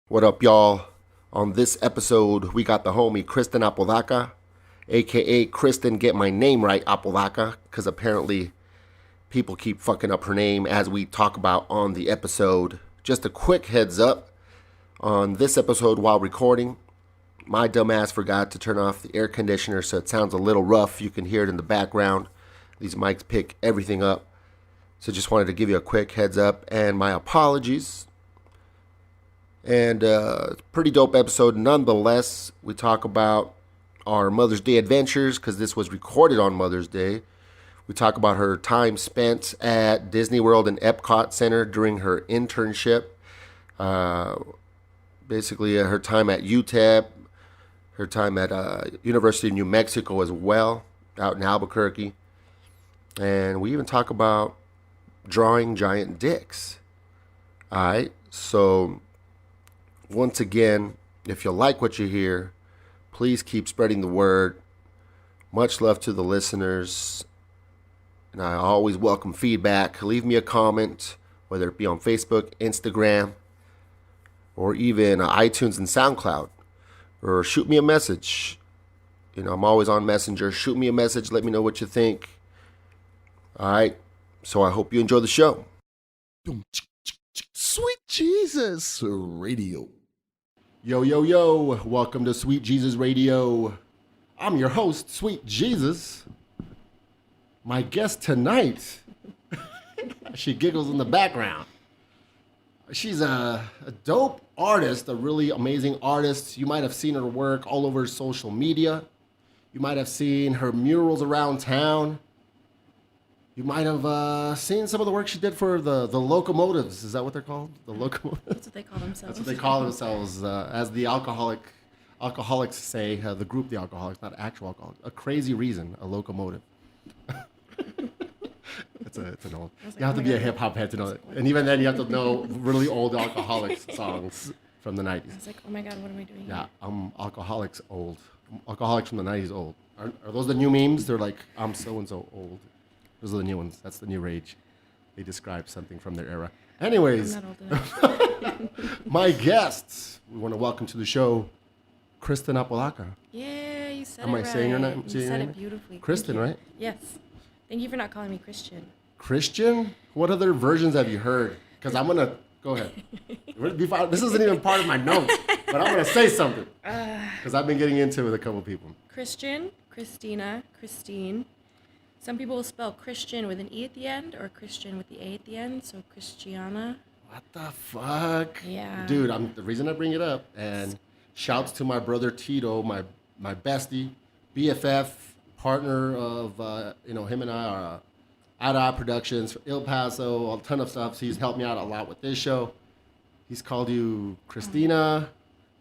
What up, y'all? On this episode, we got the homie Kristen Apodaca, aka Kristen Get My Name Right Apodaca, because apparently people keep fucking up her name as we talk about on the episode. Just a quick heads up, on this episode while recording, my dumbass forgot to turn off the air conditioner, so it sounds a little rough. You can hear it in the background. These mics pick everything up. So just wanted to give you a quick heads up and my apologies. And pretty dope episode nonetheless. We talk about our Mother's Day adventures because this was recorded on Mother's Day. We talk about her time spent at Disney World and Epcot Center during her internship. Basically, her time at UTEP, her time at University of New Mexico as well, out in Albuquerque. And we even talk about drawing giant dicks. All right, so once again, if you like what you hear, please keep spreading the word. Much love to the listeners. And I always welcome feedback. Leave me a comment, whether it be on Facebook, Instagram, or even iTunes and SoundCloud. Or shoot me a message. You know, I'm always on Messenger. Shoot me a message. Let me know what you think. All right. So I hope you enjoy the show. Sweet Jesus Radio. Yo, yo, yo. Welcome to Sweet Jesus Radio. I'm your host, Sweet Jesus. My guest tonight, she giggles in the background. She's a dope artist, a really amazing artist. You might have seen her work all over social media. You might have seen her murals around town. You might have seen some of the work she did for the locomotives. Is that what they're called? The locomotives? That's what they call themselves. That's what they call themselves. As the alcoholics say, the group, the alcoholics, not actual alcoholics. A crazy reason, a locomotive. it's an old. Like, you have to be a hip hop head to know it. And even then, you have to know really old alcoholics songs from the 90s. I was like, oh my God, what am I doing? Yeah, alcoholics old. Alcoholics from the 90s old. Are those the new memes? They're like, I'm so-and-so old. Those are the new ones. That's the new rage. They describe something from their era. Anyways, I'm not old enough. my guests, we want to welcome to the show, Kristen Apodaca. Yeah, you said Am it I right. saying your name? You said it beautifully. Kristen, right? Yes. Thank you for not calling me Christian. Christian? What other versions have you heard? Because I'm going to, go ahead. This isn't even part of my notes, but I'm going to say something. Because I've been getting into it with a couple people. Christian, Christina, Christine. Some people will spell Christian with an E at the end or Christian with the A at the end, so Christiana. What the fuck? Yeah. Dude, the reason I bring it up, and shouts to my brother Tito, my bestie, BFF, partner of, him and I are Out Productions, El Paso, a ton of stuff. So he's helped me out a lot with this show. He's called you Christina,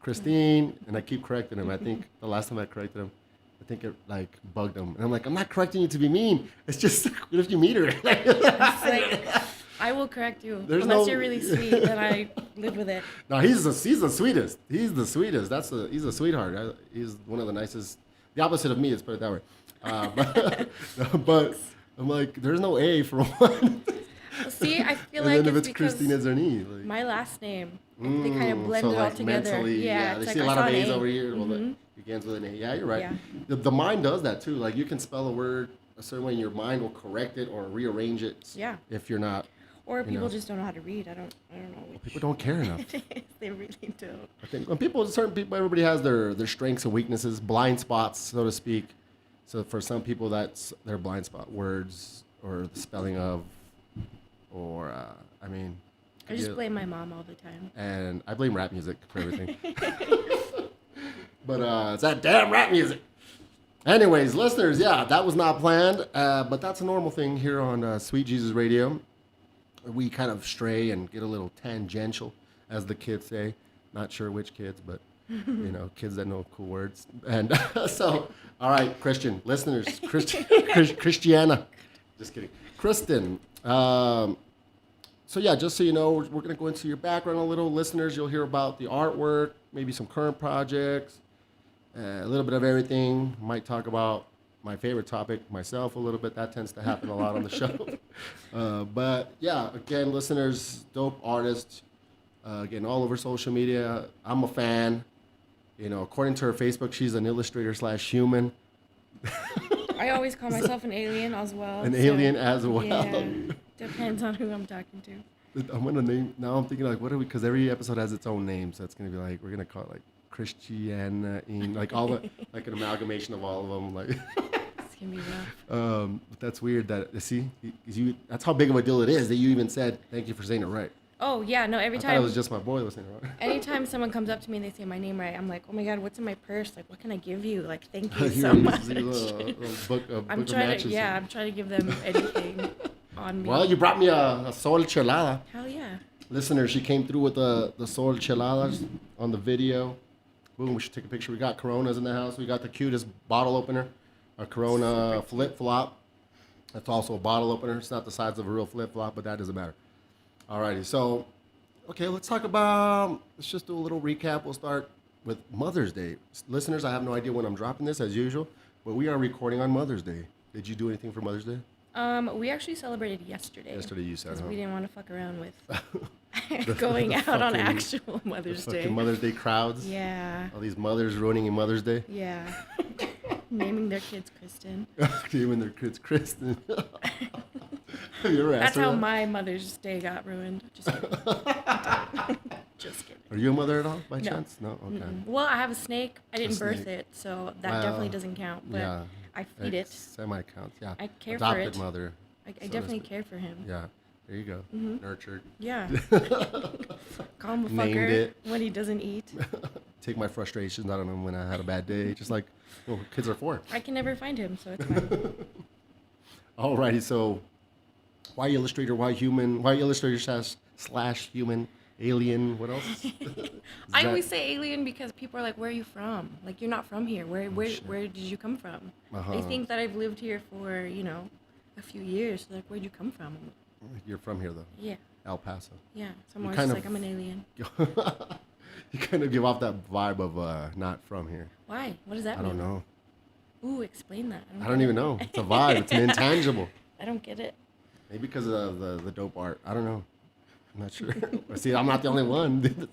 Christine, and I keep correcting him. I think the last time I corrected him, I think it bugged him. And I'm like, I'm not correcting you to be mean. It's just, what if you meet her? It's like, I will correct you. Unless you're really sweet, then I live with it. No, he's the sweetest. He's the sweetest. He's a sweetheart. He's one of the nicest. The opposite of me, let's put it that way. But I'm like, there's no A for one. Well, see, I feel and like then if it's it's because Christine, is there an E? Like, my last name, they kind of blend so it all like together. mentally, Yeah, they it's see like a lot of I saw A's an A. over here. Well, it begins with an A. Yeah, you're right. Yeah. The mind does that too. Like you can spell a word a certain way, and your mind will correct it or rearrange it. Yeah. If you're not. Or people just don't know how to read. I don't know. People don't care enough. They really don't. I think certain people, everybody has their strengths and weaknesses, blind spots, so to speak. So for some people, that's their blind spot, words or the spelling of, or I just blame my mom all the time. And I blame rap music for everything. But it's that damn rap music. Anyways, listeners, yeah, that was not planned, but that's a normal thing here on Sweet Jesus Radio. We kind of stray and get a little tangential, as the kids say. Not sure which kids, but kids that know cool words. And so, all right, Christian listeners, Christiana, just kidding, Kristen. So yeah, just so you know, we're going to go into your background a little. Listeners, you'll hear about the artwork, maybe some current projects, a little bit of everything. Might talk about my favorite topic, myself, a little bit. That tends to happen a lot on the show. But yeah, again, listeners, dope artist, getting all over social media. I'm a fan. You know, according to her Facebook, she's an illustrator/human. I always call myself an alien as well. An alien as well. Yeah, depends on who I'm talking to. I'm gonna name now. I'm thinking like, what do we? Because every episode has its own name, so it's gonna be like we're gonna call it like CHRISTIN, like all the like an amalgamation of all of them. Like, It's gonna be rough. but that's weird. That see, you. That's how big of a deal it is that you even said thank you for saying it right. Oh yeah, no. Every I thought it time, was just my boy listening right. anytime someone comes up to me and they say my name right, I'm like, oh my god, what's in my purse? Like, what can I give you? Like, thank you so much. A book I'm of trying matches. to, yeah, I'm trying to give them anything on me. Well, you brought me a sol chelada. Hell yeah. Listener, she came through with the sol cheladas on the video. Boom, we should take a picture. We got Coronas in the house. We got the cutest bottle opener, a Corona flip-flop. That's also a bottle opener. It's not the size of a real flip-flop, but that doesn't matter. Alrighty, so, okay, let's just do a little recap. We'll start with Mother's Day. Listeners, I have no idea when I'm dropping this, as usual, but we are recording on Mother's Day. Did you do anything for Mother's Day? We actually celebrated yesterday. Yesterday, you said, Because huh? we didn't want to fuck around with going out on actual Mother's Day. Fucking Mother's Day crowds. Yeah. All these mothers ruining your Mother's Day. Yeah. Naming their kids Kristen. Naming their kids Kristen. Have you ever asked That's her how that? my Mother's Day got ruined. Just kidding. Just kidding. Are you a mother at all, by No. chance? No? Okay. Well, I have a snake. I didn't birth snake. it, so that Well, definitely doesn't count. But yeah. I feed it. Semi-counts, yeah. I care Adopted for it. mother. I so to definitely speak. care for him. Yeah. There you go. Nurtured. Yeah. Call him a Named fucker it. when he doesn't eat. Take my frustrations out of him when I had a bad day. Just like kids are for. I can never find him, so it's fine. Alrighty, so why illustrator, why human, why illustrator slash human, alien, what else? I always say alien because people are like, "Where are you from? Like, you're not from here. Where did you come from?" Uh-huh. They think that I've lived here for a few years. They're like, "Where'd you come from?" I'm like, You're from here though, yeah, El Paso. yeah. So I'm always kind just of- like, "I'm an alien." You kind of give off that vibe of not from here. Why? What does that I mean? don't know. Ooh, explain that. I don't even know. It's a vibe. It's an intangible. I don't get it. Maybe because of the dope art. I don't know. I'm not sure. See, I'm not the only one.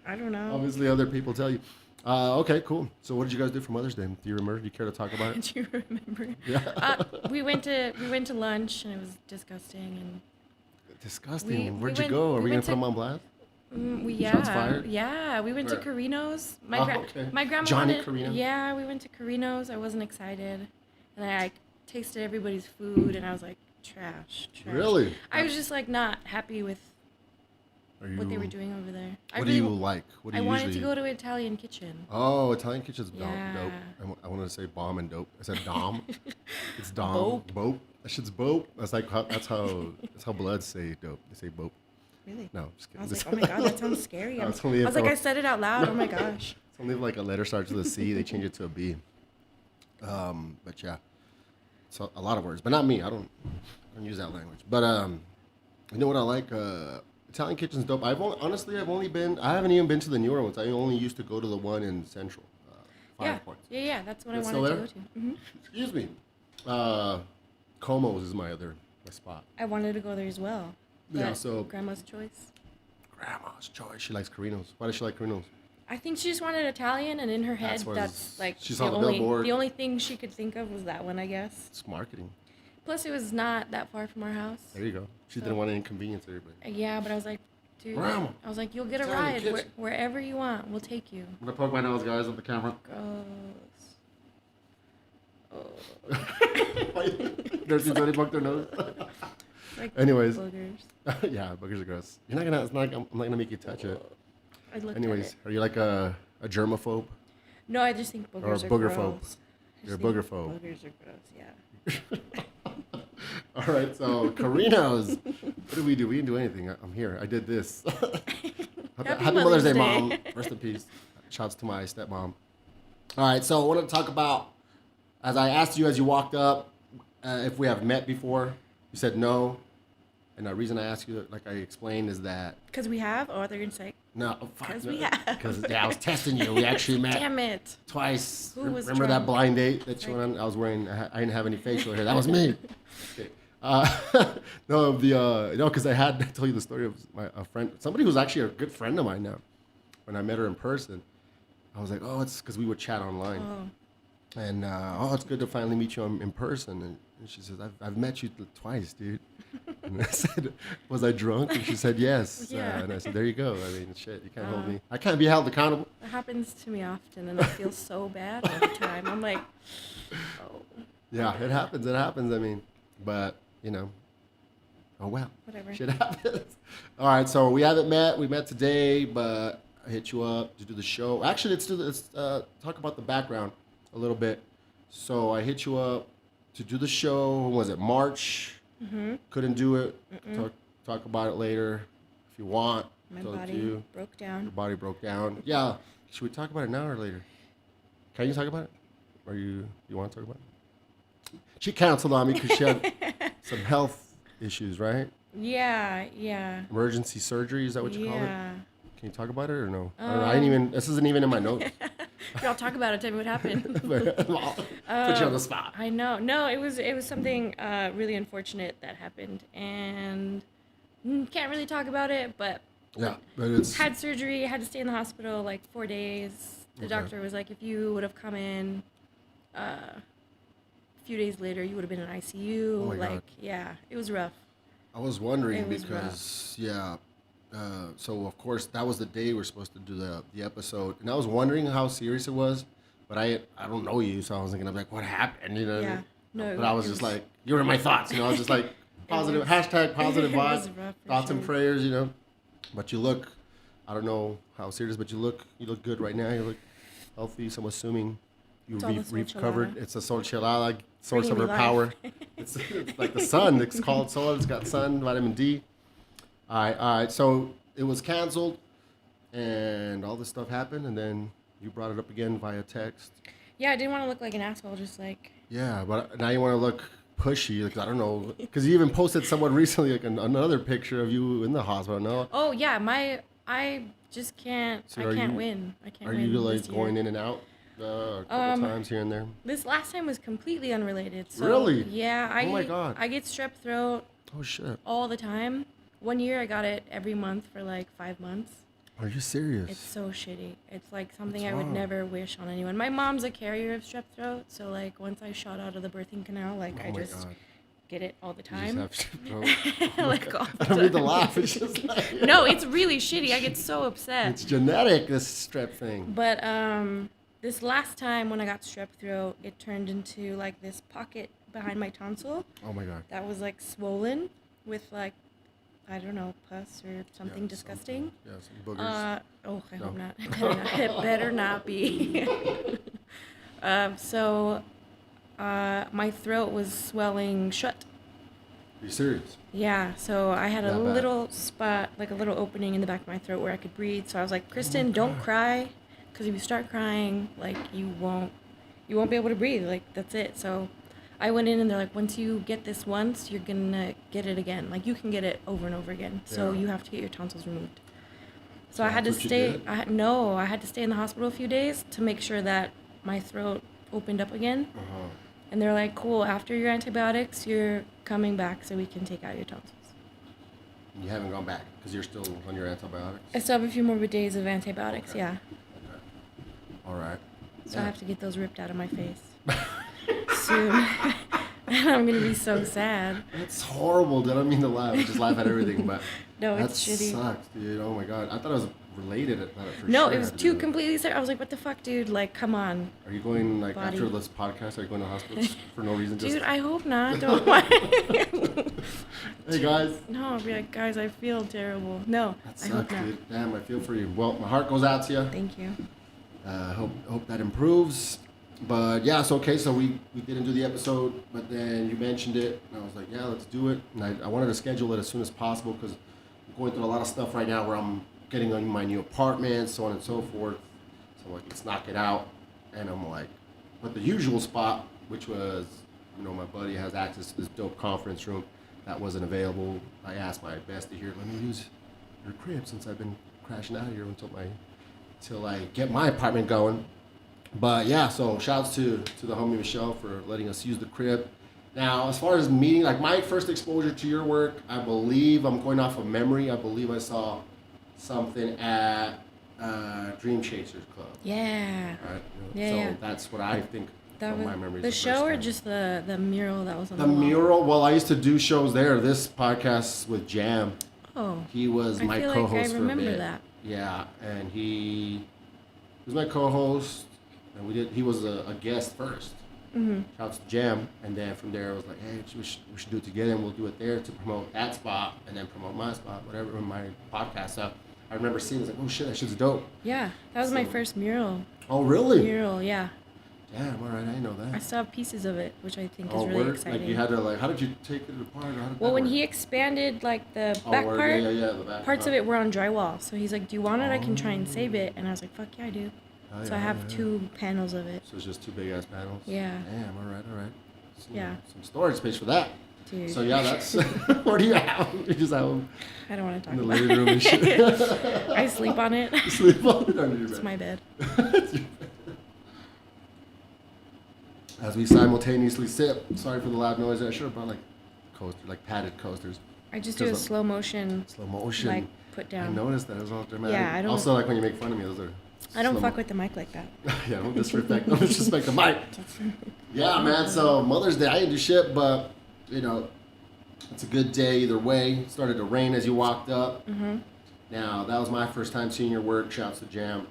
I don't know. Obviously, other people tell you. Okay, cool. So, what did you guys do for Mother's Day? Do you remember? Do you care to talk about it? Do you remember? Yeah. We went to lunch and it was disgusting and Disgusting. we Where'd you went- go? Are we we gonna went put to- them on blast? Shots fired? Yeah, we went to Where? Carino's. Okay. My grandma Johnny wanted, Carino? Yeah, we went to Carino's. I wasn't excited, and I tasted everybody's food, and I was like, trash. Really? I was just like not happy with Are you, what they were doing over there. What do you like? What do I you wanted usually to go to Italian kitchen. Oh, Italian kitchen's dope. Yeah. I wanted to say bomb and dope. I said dom. It's dom. Bope. Bope. That shit's bope. That's how Bloods say dope. They say bope. Really? No, just I kidding. was like, oh my god, that sounds scary. I It's was only if like, I- I said it out loud. Oh my gosh. It's only if like a letter starts with a C, they change it to a B. But yeah, so a lot of words, but not me. I don't use that language. But you know what I like? Italian kitchen's dope. I haven't even been to the newer ones. I only used to go to the one in Central. Five Points. Yeah, that's what I It's wanted still to there? go to. hmm Excuse me. Como's is my spot. I wanted to go there as well. Yeah, but so- Grandma's choice. Grandma's choice. She likes Carinos. Why does she like Carinos? I think she just wanted Italian, and in her head, That's what that's like she the saw the only billboard. the only thing she could think of was that one, I guess. It's marketing. Plus, it was not that far from our house. There you go. She So- didn't want to inconvenience everybody. Yeah, but I was like, dude, Grandma, I was like, you'll get a Italian ride kitchen. wherever you want. We'll take you. I'm gonna poke my nose, guys, at the camera. Gross. Oh, Never seen somebody poke their nose. like Anyways. boogers. Yeah, boogers are gross. You're not gonna. It's not. I'm not gonna make you touch it. I looked Anyways, at it. are you like a germaphobe? No, I just think boogers Or a are boogerphobe. gross. I You're a just think boogerphobe. Boogers are gross. Yeah. All right, so Carino's. What did we do? We didn't do anything. I'm here. I did this. Happy Mother's Day, Mom. Rest in peace. Shouts to my stepmom. All right, so I want to talk about, as I asked you as you walked up, if we have met before. You said no. And the reason I asked you, like I explained, is that Because we have? Oh, they're in sight. no, fuck, 'Cause we have. Because I was testing you. We actually met Damn it. twice. Who was Remember that drunk? blind date that you went on? I was wearing. I didn't have any facial hair. That was me. Okay. No, because I had to tell you the story of a friend, somebody who's actually a good friend of mine now. When I met her in person, I was like, oh, it's because we would chat online. Oh. And, it's good to finally meet you in person. And she says, I've met you twice, dude. And I said, was I drunk? And she said, yes. Yeah. And I said, there you go. I mean, shit, you can't hold me. I can't be held accountable. It happens to me often, and I feel so bad all the time. I'm like, oh. Yeah, it happens. It happens. I mean, but, oh, well. Whatever. Shit happens. All right, so we haven't met. We met today, but I hit you up to do the show. Actually, let's talk about the background a little bit. So I hit you up to do the show. When was it? March. Mm-hmm. Couldn't do it. Talk about it later if you want. My body broke down. Your body broke down. Yeah. Should we talk about it now or later? Can you talk about it? Or you want to talk about it? She canceled on me because she had some health issues, right? Yeah. Emergency surgery, is that what you call it? Yeah. Can you talk about it or no? I don't know. I didn't even. This isn't even in my notes. I'll talk about it. Tell me what happened. Put you on the spot. I know. No, it was something really unfortunate that happened, and can't really talk about it. But yeah, but it's had surgery. Had to stay in the hospital like 4 days. The doctor was like, if you would have come in a few days later, you would have been in ICU. Oh my God. Yeah, it was rough. I was wondering It was because so of course that was the day we're supposed to do the episode, and I was wondering how serious it was, but I don't know you, so I was thinking, I'm like, what happened? You know what I mean? No, But I was just like, you were in my thoughts, I was just like, positive hashtag positive it was vibes, rough for thoughts and sure. prayers, But you look, I don't know how serious, but you look good right now. You look healthy, so I'm assuming you It's all the recovered. solchelada. It's a solchelada, source of Bringing her me power. life. It's like the sun. It's called solar. It's got sun, vitamin D. All right. So it was canceled, and all this stuff happened, and then you brought it up again via text. Yeah, I didn't want to look like an asshole. Just like Yeah, but now you want to look pushy. Like, I don't know, because you even posted someone recently, like another picture of you in the hospital. No. oh yeah, I just can't. So I are can't you- win. I can't Are win. you like this year. going in and out a couple times here and there? This last time was completely unrelated. So, Really? Yeah. Oh my God. I get strep throat Oh shit! all the time. 1 year I got it every month for like 5 months. Are you serious? It's so shitty. It's like something What's I would wrong? never wish on anyone. My mom's a carrier of strep throat, so like once I shot out of the birthing canal, like Oh I my just God. get it all the You just time. have strep throat. Like all the I don't mean to time. laugh. It's just like No, it's really shitty. I get so upset. it's genetic. This strep thing. But this last time when I got strep throat, it turned into like this pocket behind my tonsil Oh my God. that was like swollen with like, I don't know, pus or something Yeah, disgusting. Yeah, some boogers. I hope No. not. It better not be. So my throat was swelling shut. Are you serious? Yeah, so I had a That bad? little spot, like a little opening in the back of my throat where I could breathe. So I was like, Oh Kristen, don't cry, because if you start crying, like you won't be able to breathe. Like that's it. So I went in and they're like, once you get this once, you're gonna get it again. Like you can get it over and over again. So Yeah. you have to get your tonsils removed. So So I had to that's what you stay. did? I had to stay in the hospital a few days to make sure that my throat opened up again. Uh-huh. And they're like, cool, after your antibiotics, you're coming back so we can take out your tonsils. You haven't gone back because you're still on your antibiotics. I still have a few more days of antibiotics, Okay. yeah. Okay. All right. So I have to get those ripped out of my face soon. And I'm going to be so sad. That's horrible. Dude. I don't mean to laugh. I just laugh at everything, but No, that it's shitty. sucks, dude. Oh my God. I thought it was related. I thought it for No, sure it was had to two do it. completely separate. I was like, what the fuck, dude? Like, come on. Are you going like Body. after this podcast? Are you going to hospital for no reason? Dude, Just I hope not. Don't mind. hey guys. No, I'll be like, guys, I feel terrible. No, That I hope sucks, not. dude. Damn, I feel for you. Well, my heart goes out to you. Thank you. Hope that improves. But yeah, so okay, so we didn't do the episode, but then you mentioned it, and I was like, yeah, let's do it. And I wanted to schedule it as soon as possible because I'm going through a lot of stuff right now where I'm getting on my new apartment, so on and so forth. So I'm like, let's knock it out. And I'm like, but the usual spot, which was, my buddy has access to this dope conference room, that wasn't available. I asked my bestie here, let me use your crib since I've been crashing out here until I get my apartment going. But yeah, so shouts to the homie Michelle for letting us use the crib. Now, as far as meeting, like my first exposure to your work, I believe I'm going off of memory. I believe I saw something at Dream Chasers Club. Yeah. Right. Yeah, so yeah. that's what I think. That of was my memories. the show or just the mural that was on the wall? wall? Mural. Well, I used to do shows there. This podcast with Jam. Oh. He was my co-host like I for a remember bit. that. Yeah, and he was my co-host, and he was a guest first. Mm-hmm. Shouts to Jam, and then from there I was like, hey, we should do it together, and we'll do it there to promote that spot, and then promote my spot, whatever, my podcast stuff. I remember seeing it, I was like, oh shit, that shit's dope. Yeah, that was my first mural. Oh, really? Mural, yeah. Damn, all right, I didn't know that. I still have pieces of it, which I think is really exciting. Like you had to how did you take it apart? Or how did Well, that when work? he expanded like the back part, the back parts of it were on drywall. So he's like, "Do you want it? I can try and save it." And I was like, "Fuck yeah, I do." So I have 2 panels of it. So it's just 2 big ass panels. Yeah. Damn, all right. Yeah. Some storage space for that. Dude. So yeah, that's where do you have them? You just have them I don't want to talk in the about living room and shit. it. I sleep on it. You sleep on it under your bed. It's my bed. As we simultaneously sip, sorry for the loud noise. I should have brought like padded coasters. I just do a slow motion. Slow motion. Like put down. I noticed that. It was all dramatic. Yeah, I don't. Also, like when you make fun of me, those are. I don't fuck with the mic like that. Yeah, don't disrespect the mic. Yeah, man. So Mother's Day, I didn't do shit, but it's a good day either way. It started to rain as you walked up. Mm-hmm. Now that was my first time seeing your work. Shouts to Jam.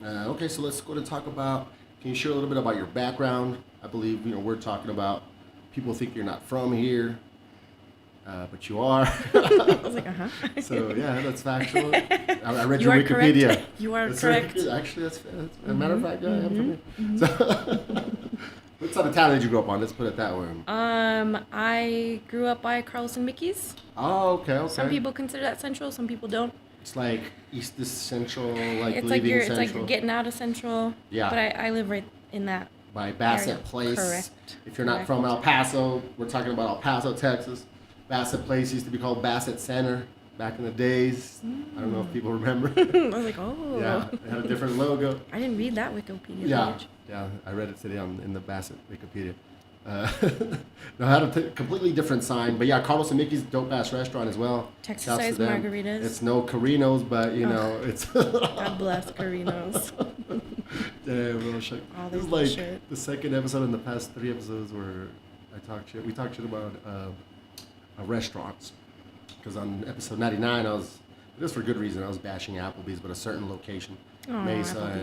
Okay, so let's go to talk about. Can you share a little bit about your background? I believe we're talking about people think you're not from here, but you are. I was like, So yeah, that's factual. I read You your are Wikipedia. correct. You are correct. Actually, that's a matter of fact. Yeah, I am from here. So, what side of town did you grow up on? Let's put it that way. I grew up by Carlos and Mickey's. Oh, okay. Some people consider that central. Some people don't. It's like East to Central, like It's leaving like Central. It's like you're getting out of Central. Yeah. But I live right in that. By Bassett area. Place. Correct. If you're not from El Paso, we're talking about El Paso, Texas. Bassett Place used to be called Bassett Center back in the days. I don't know if people remember. I was like, oh. Yeah, it had a different logo. I didn't read that Wikipedia page. Yeah, I read it today in the Bassett Wikipedia. No, I had a completely different sign, but yeah, Carlos and Mickey's dope ass restaurant as well. Texas-sized margaritas. It's no Carinos, but it's. God bless Carinos. Damn, bro, shit. All This this is like shit. the second episode in the past 3 episodes where we talked shit about restaurants. Because on episode 99, just for good reason, I was bashing Applebee's, but a certain location, Mesa Applebee's.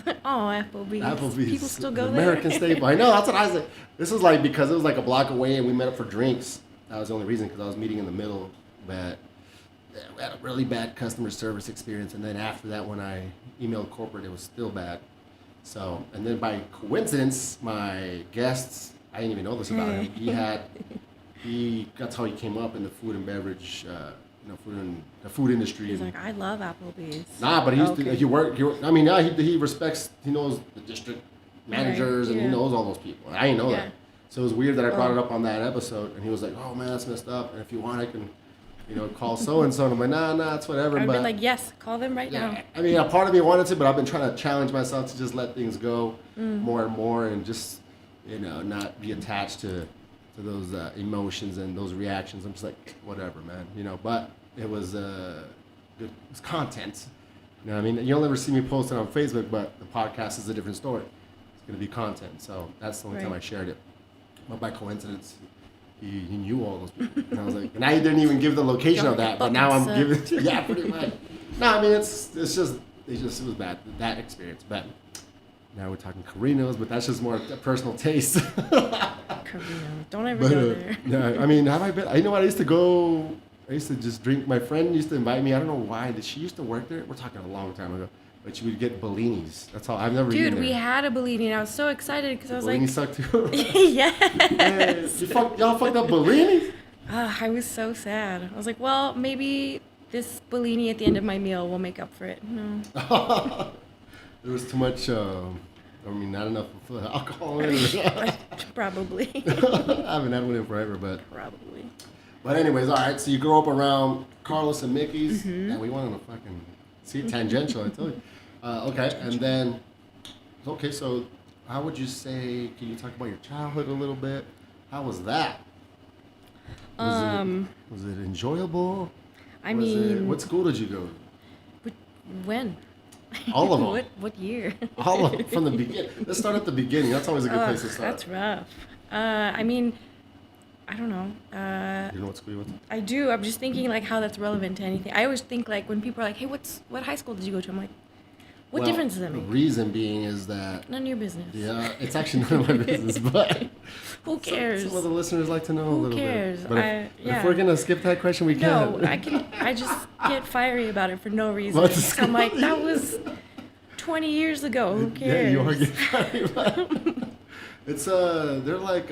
and Applebee's. Applebee's. People still the go American there. staple. I know, that's what I was like. This was like because it was like a block away and we met up for drinks. That was the only reason, because I was meeting in the middle. But yeah, we had a really bad customer service experience. And then after that, when I emailed corporate, it was still bad. So, and then by coincidence, my guests, I didn't even know this about him. That's how he came up in the food and beverage, the food industry. He's like, I love Applebee's. Nah, but he respects, he knows the district managers and he knows all those people. I didn't know that. So it was weird that I brought it up on that episode, and he was like, oh man, that's messed up, and if you want I can, call so-and-so, and I'm like, nah, it's whatever. I'd but been like, yes, call them right now. I mean, a part of me wanted to, but I've been trying to challenge myself to just let things go more and more, and just, not be attached to those emotions and those reactions. I'm just like, whatever, man, but it was good. It was content. You know what I mean? You'll never see me post it on Facebook, but the podcast is a different story. It's going to be content. So that's the only time I shared it. But by coincidence, he knew all those people. And I was like, and I didn't even give the location of that, but now I'm giving, yeah, pretty much. No, I mean, it was bad, that experience. But now we're talking Carinos, but that's just more a personal taste. Carino. Don't ever go there. Yeah, I mean, have I been? I know what I used to just drink. My friend used to invite me. I don't know why. She used to work there? We're talking a long time ago. But she would get Bellinis. That's all. I've never eaten there. Dude, we had a Bellini, and I was so excited because I was Bellini like... sucked too? Yes. Y'all fucked up Bellinis? I was so sad. I was like, well, maybe this Bellini at the end of my meal will make up for it. No. There was too much... not enough alcohol in it. Probably. I haven't had one in forever, but... Probably. But anyways, all right. So you grew up around Carlos and Mickey's. And we went on a fucking... See, tangential, I told you. Okay, and then... Okay, so how would you say? Can you talk about your childhood a little bit? How was that? Was it enjoyable? What school did you go to? When? All of them. What year? All of them from the beginning. Let's start at the beginning. That's always a good place to start. That's rough. I don't know. You know what school you went to? I do. I'm just thinking like how that's relevant to anything. I always think like when people are like, "Hey, what high school did you go to?" I'm like, "What difference does that make?" The reason being is that None of your business. yeah, it's actually none of my business, but who cares? Some of the listeners like to know a little cares? bit. But if we're gonna skip that question, we can. No, I just get fiery about it for no reason. So I'm like, that was 20 years ago. Who cares? Yeah, you are getting fiery about it. It's they're like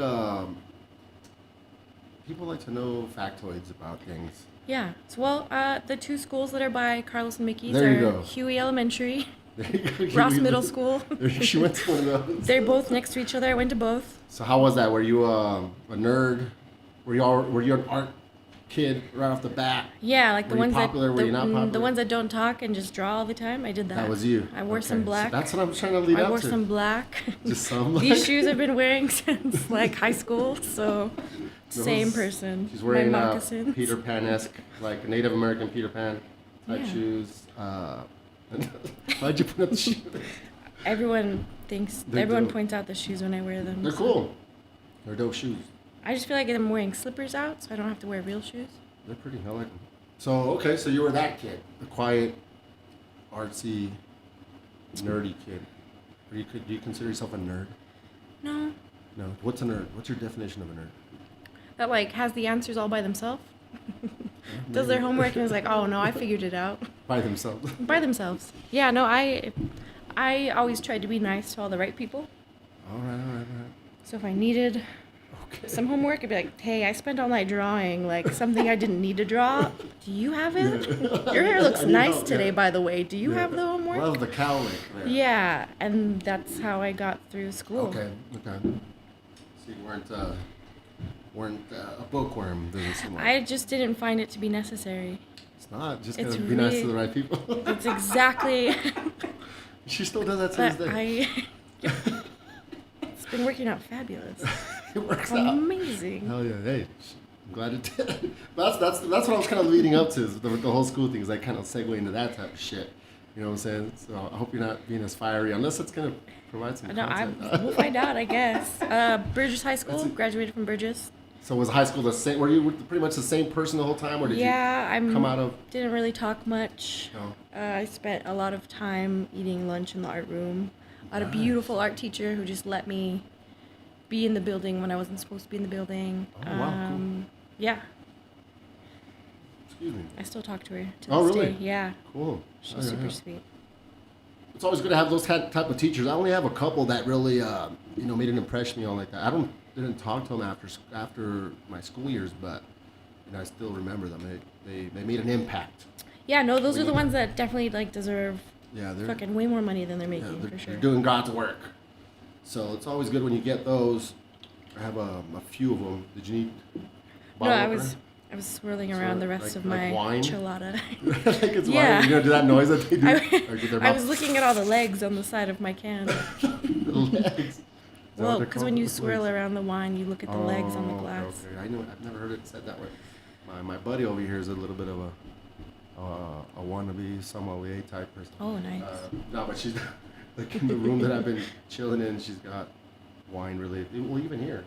people like to know factoids about things. Yeah. So, well, the two schools that are by Carlos and Mickey's There you are go. Huey Elementary, There you go. Ross Middle School. She went to one of those. They're both next to each other. I went to both. So how was that? Were you a nerd? Were you an art kid right off the bat? Yeah, like the Were you ones popular? Were you not popular? the ones that don't talk and just draw all the time. I did that. That was you. I wore some Okay, black. So that's what I'm trying to lead I up wore to. some black. Just some black. These shoes I've been wearing since like high school, so same person. She's wearing my moccasins. Peter Pan-esque, like a Native American Peter Pan type Yeah. shoes. Why'd you put up the shoes? Everyone They're dope. points out the shoes when I wear them. They're cool. They're dope shoes. I just feel like I'm wearing slippers out, so I don't have to wear real shoes. They're pretty. I like them. So okay, so you were that kid, the quiet, artsy, nerdy kid. Do you consider yourself a nerd? No. No. What's a nerd? What's your definition of a nerd? That like has the answers all by themselves. Does their homework and is like, oh no, I figured it out. By themselves. By themselves. Yeah, no, I always tried to be nice to all the right people. All right. So if I needed Okay. some homework, I'd be like, hey, I spent all night drawing like something I didn't need to draw. Do you have it? Your hair looks I need nice help, today, yeah. by the way. Do you Yeah. have the homework? Love the cowlick there. Yeah, and that's how I got through school. Okay. So you weren't a bookworm, doesn't seem like. I just didn't find it to be necessary. It's not. Just It's gotta be nice to really- the right people. It's exactly She still does that to that this day. It's been working out fabulous. It works out. Amazing. Hell yeah! Hey, I'm glad it did. That's what I was kind of leading up to. Is the whole school thing is like kind of segue into that type of shit. You know what I'm saying? So I hope you're not being as fiery, unless it's gonna provide some No, content. we'll find out, I guess. Burgess High School, graduated from Burgess. So was high school the same? Were you pretty much the same person the whole time, or did you come out of? Didn't really talk much. No. I spent a lot of time eating lunch in the art room. I had a beautiful art teacher who just let me be in the building when I wasn't supposed to be in the building. Oh, wow, cool. Yeah, Excuse me. I still talk to her to Oh, this really? day. Yeah, Cool. she's Oh, yeah, super yeah. sweet. It's always good to have those type of teachers. I only have a couple that really, made an impression on me like that. Didn't talk to them after my school years, but I still remember them. They made an impact. Yeah, no, those are the ones that definitely like deserve Yeah, they're fucking way more money than they're yeah, making for sure. they're doing God's work. So it's always good when you get those. I have a few of them. Did you need? No, bottle I opener? was swirling around the rest of my wine? chilada. Like it's Yeah. wine. You know, do that noise that they do? Or do their I was mouth- looking at all the legs on the side of my can. the legs. Is that what Well, they're because when called? you Legs? swirl around the wine, you look at the legs on the Oh, glass. Okay. I've never heard it said that way. My buddy over here is a little bit of a wannabe sommelier type person. Oh, nice. No, but she's like in the room that I've been chilling in. She's got wine related. Well, even here.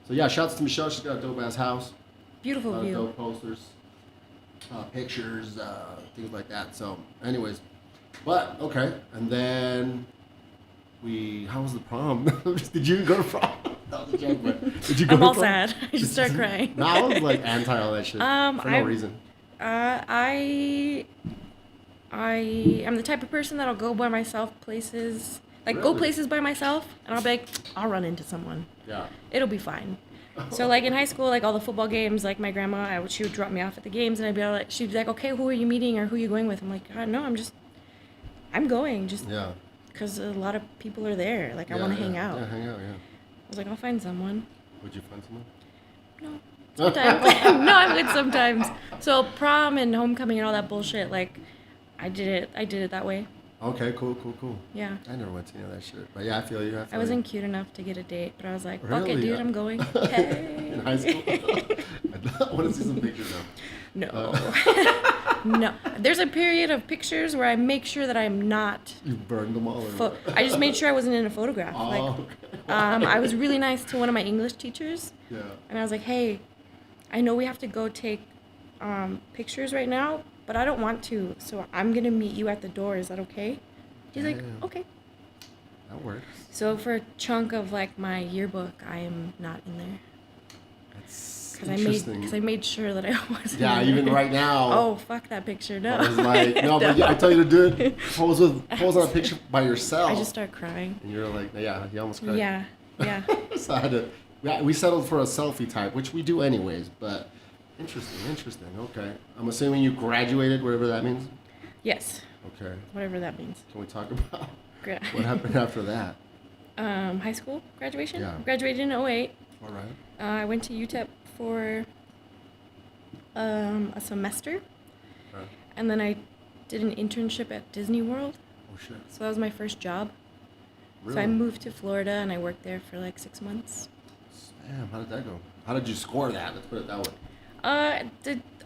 So yeah, shouts to Michelle. She's got a dope ass house. Beautiful view. Dope posters, pictures, things like that. So, anyways, but okay, and then how was the prom? Did you go to prom? That was a joke, but did you go I'm to all prom? sad. I just start crying. No, I was like anti all that shit for no reason. I am the type of person that'll go by myself places. Like, go Really? places by myself, and I'll be like, I'll run into someone. Yeah. It'll be fine. So, like, in high school, like, all the football games, like, my grandma, she would drop me off at the games, and I'd be like, she'd be like, okay, who are you meeting, or who are you going with? I'm like, no, I'm going, just Yeah. because a lot of people are there. Like, I want to hang out. Yeah, hang out. Yeah. I was like, I'll find someone. Would you find someone? No. Sometimes. No, I'm good sometimes. So, prom and homecoming and all that bullshit, like, I did it that way. Okay, cool. Yeah. I never went to any of that shit. But yeah, I feel you. I wasn't cute enough to get a date, but I was like, fuck it, Really? dude, I'm going. Hey. In high school? I want to see some pictures now. No. No. There's a period of pictures where I make sure that I'm not. You burned them all? Or I just made sure I wasn't in a photograph. okay. I was really nice to one of my English teachers. Yeah. And I was like, hey, I know we have to go take pictures right now, but I don't want to, so I'm going to meet you at the door. Is that okay? He's like, okay. That works. So for a chunk of like my yearbook, I am not in there. That's Because interesting. I made sure that I wasn't. Yeah, in even there. right now. Oh, fuck that picture. No. I was like, no, but yeah, I tell you to do it. Pose on a picture by yourself. I just start crying. And you're like, yeah, you almost cried. Yeah. So I had to. We settled for a selfie type, which we do anyways. But interesting. Okay. I'm assuming you graduated, whatever that means. Yes. Okay. Whatever that means. Can we talk about Gra- what happened after that? High school graduation? Yeah. Graduated in 08. All right. I went to UTEP for a semester. Right. And then I did an internship at Disney World. Oh shit. So that was my first job. Really? So I moved to Florida and I worked there for like 6 months. Damn, how did that go? How did you score that? Let's put it that way.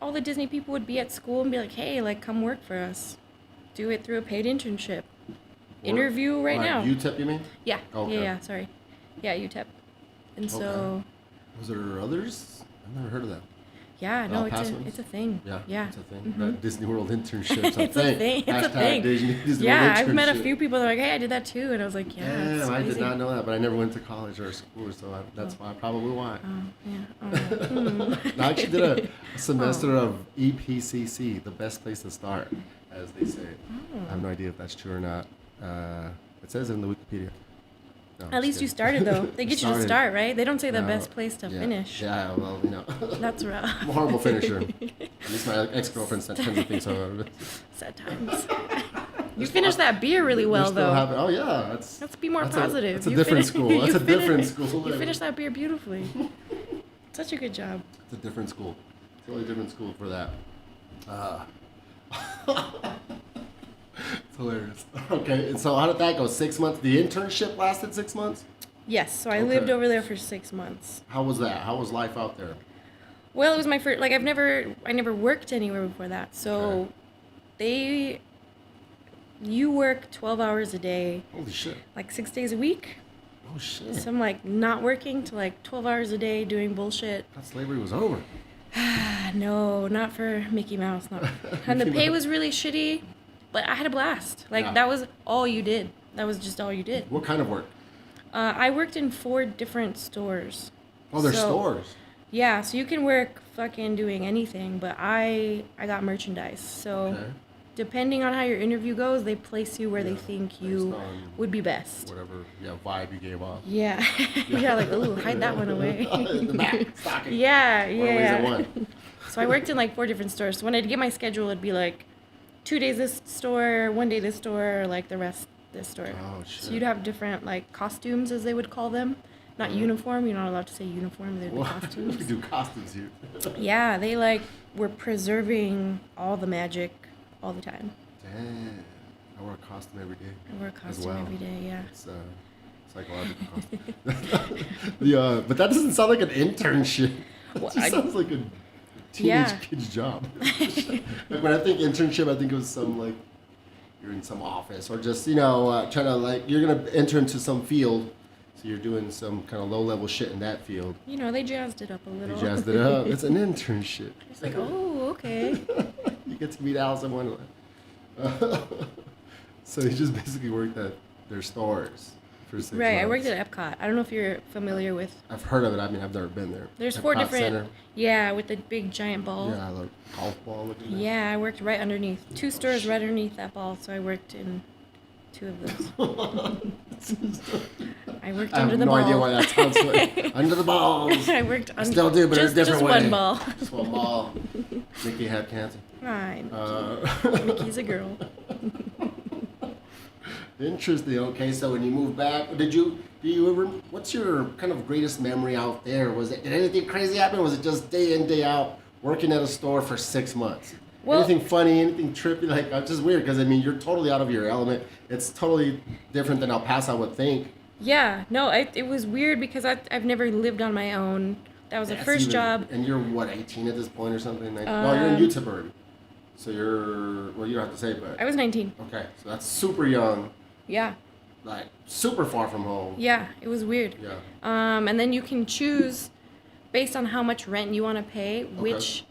All the Disney people would be at school and be like, hey, like, come work for us. Do it through a paid internship. Interview right now. UTEP, you mean? Yeah. Okay. Yeah, sorry. Yeah, UTEP. And so, Was there others? I've never heard of that. yeah, no, El Paso? it's a thing. Yeah. It's a thing. Mhm. Disney World internship's a It's thing. a thing. It's a Hashtag thing. Disney Yeah, World I've met a internship. few people that are like, hey, I did that too. And I was like, yeah, it's Damn, I did crazy. not know that, but I never went to college or school, so that's probably why. Oh, yeah. Oh, I actually did a semester of EPCC, the best place to start, as they say. I have no idea if that's true or not. It says it in the Wikipedia. No, I'm At least just you kidding. started, though. They get you to Started. start, right? They don't say the No, best place to yeah. finish. Yeah, well, you know. That's rough. I'm a horrible finisher. At least my ex-girlfriend tends to think so. Sadtimes. You finished that beer really well, Still though. Oh, yeah. Let's be more that's positive. That's a You different fin- school. you That's a fin- different school. You finished that beer beautifully. Such a good job. It's a different school. Totally different school for that. It's hilarious. Okay, and so how did that go? 6 months? The internship lasted 6 months? Yes, so I Okay. lived over there for 6 months. How was that? How was life out there? Well, it was my first. Like I never worked anywhere before that. So, you work 12 hours a day, Holy shit. like 6 days a week. Oh shit. So I'm like not working to like 12 hours a day doing bullshit. I thought slavery was over. No, not for Mickey Mouse. Not. And the pay was really shitty, but I had a blast. Like Yeah. that was all you did. That was just all you did. What kind of work? I worked in 4 different stores. Oh, they're So- stores. Yeah, so you can work fucking doing anything, but I got merchandise. So Okay. depending on how your interview goes, they place you where they think you based on would be best. Whatever vibe you gave off. Yeah. Yeah, like, ooh, hide that one away. In the back, stocking. Yeah, Or ways at yeah. one. So I worked in like 4 different stores. So when I'd get my schedule, it'd be like 2 days this store, 1 day this store, or like the rest this store. Oh, shit. So you'd have different like costumes, as they would call them. Not uniform. You're not allowed to say uniform. They'd be Well, costumes. we do costumes here. Yeah, they like were preserving all the magic all the time. Damn. I wear a costume every day. I wear a costume well. every day, yeah. It's psychological costume. But that doesn't sound like an internship. Well, It just sounds like a teenage Yeah. kid's job. Like when I think internship, I think it was some like you're in some office or just trying to like you're gonna enter into some field, so you're doing some kind of low level shit in that field. You know, they jazzed it up a You little. jazzed it up. It's an internship. It's like, oh, okay. You get to meet Alice in Wonderland. So you just basically worked at their stores for 6 Right, I months. worked at Epcot. I don't know if you're familiar with. I've heard of it. I mean, I've never been there. There's 4 Epcot different. Center. Yeah, with the big giant ball. Yeah, like golf ball looking. thing. Yeah, I worked right underneath. 2 stores right underneath that ball, so I worked in 2 of those. I worked I have under the no ball. idea why that sounds like under the balls. I worked under. Still do, but in a just, different just way. one ball. Just one ball. Mickey had cancer. Fine. Mickey's Mickey's a girl. Interesting. Okay, so when you moved back, do you ever? What's your kind of greatest memory out there? Did anything crazy happen? Or was it just day in day out working at a store for 6 months? Well- anything funny, anything trippy, like it's just weird because I mean you're totally out of your element. It's totally different than El Paso, I would think. Yeah, no, it was weird because I've never lived on my own. That was the That's first even- job. And you're what, 18 at this point or something? No, you're in UTEP already. So you're, well, you don't have to say, but I was 19. okay, so that's super young, Yeah, like super far from home. yeah, it was weird. Yeah. And then you can choose based on how much rent you want to pay, which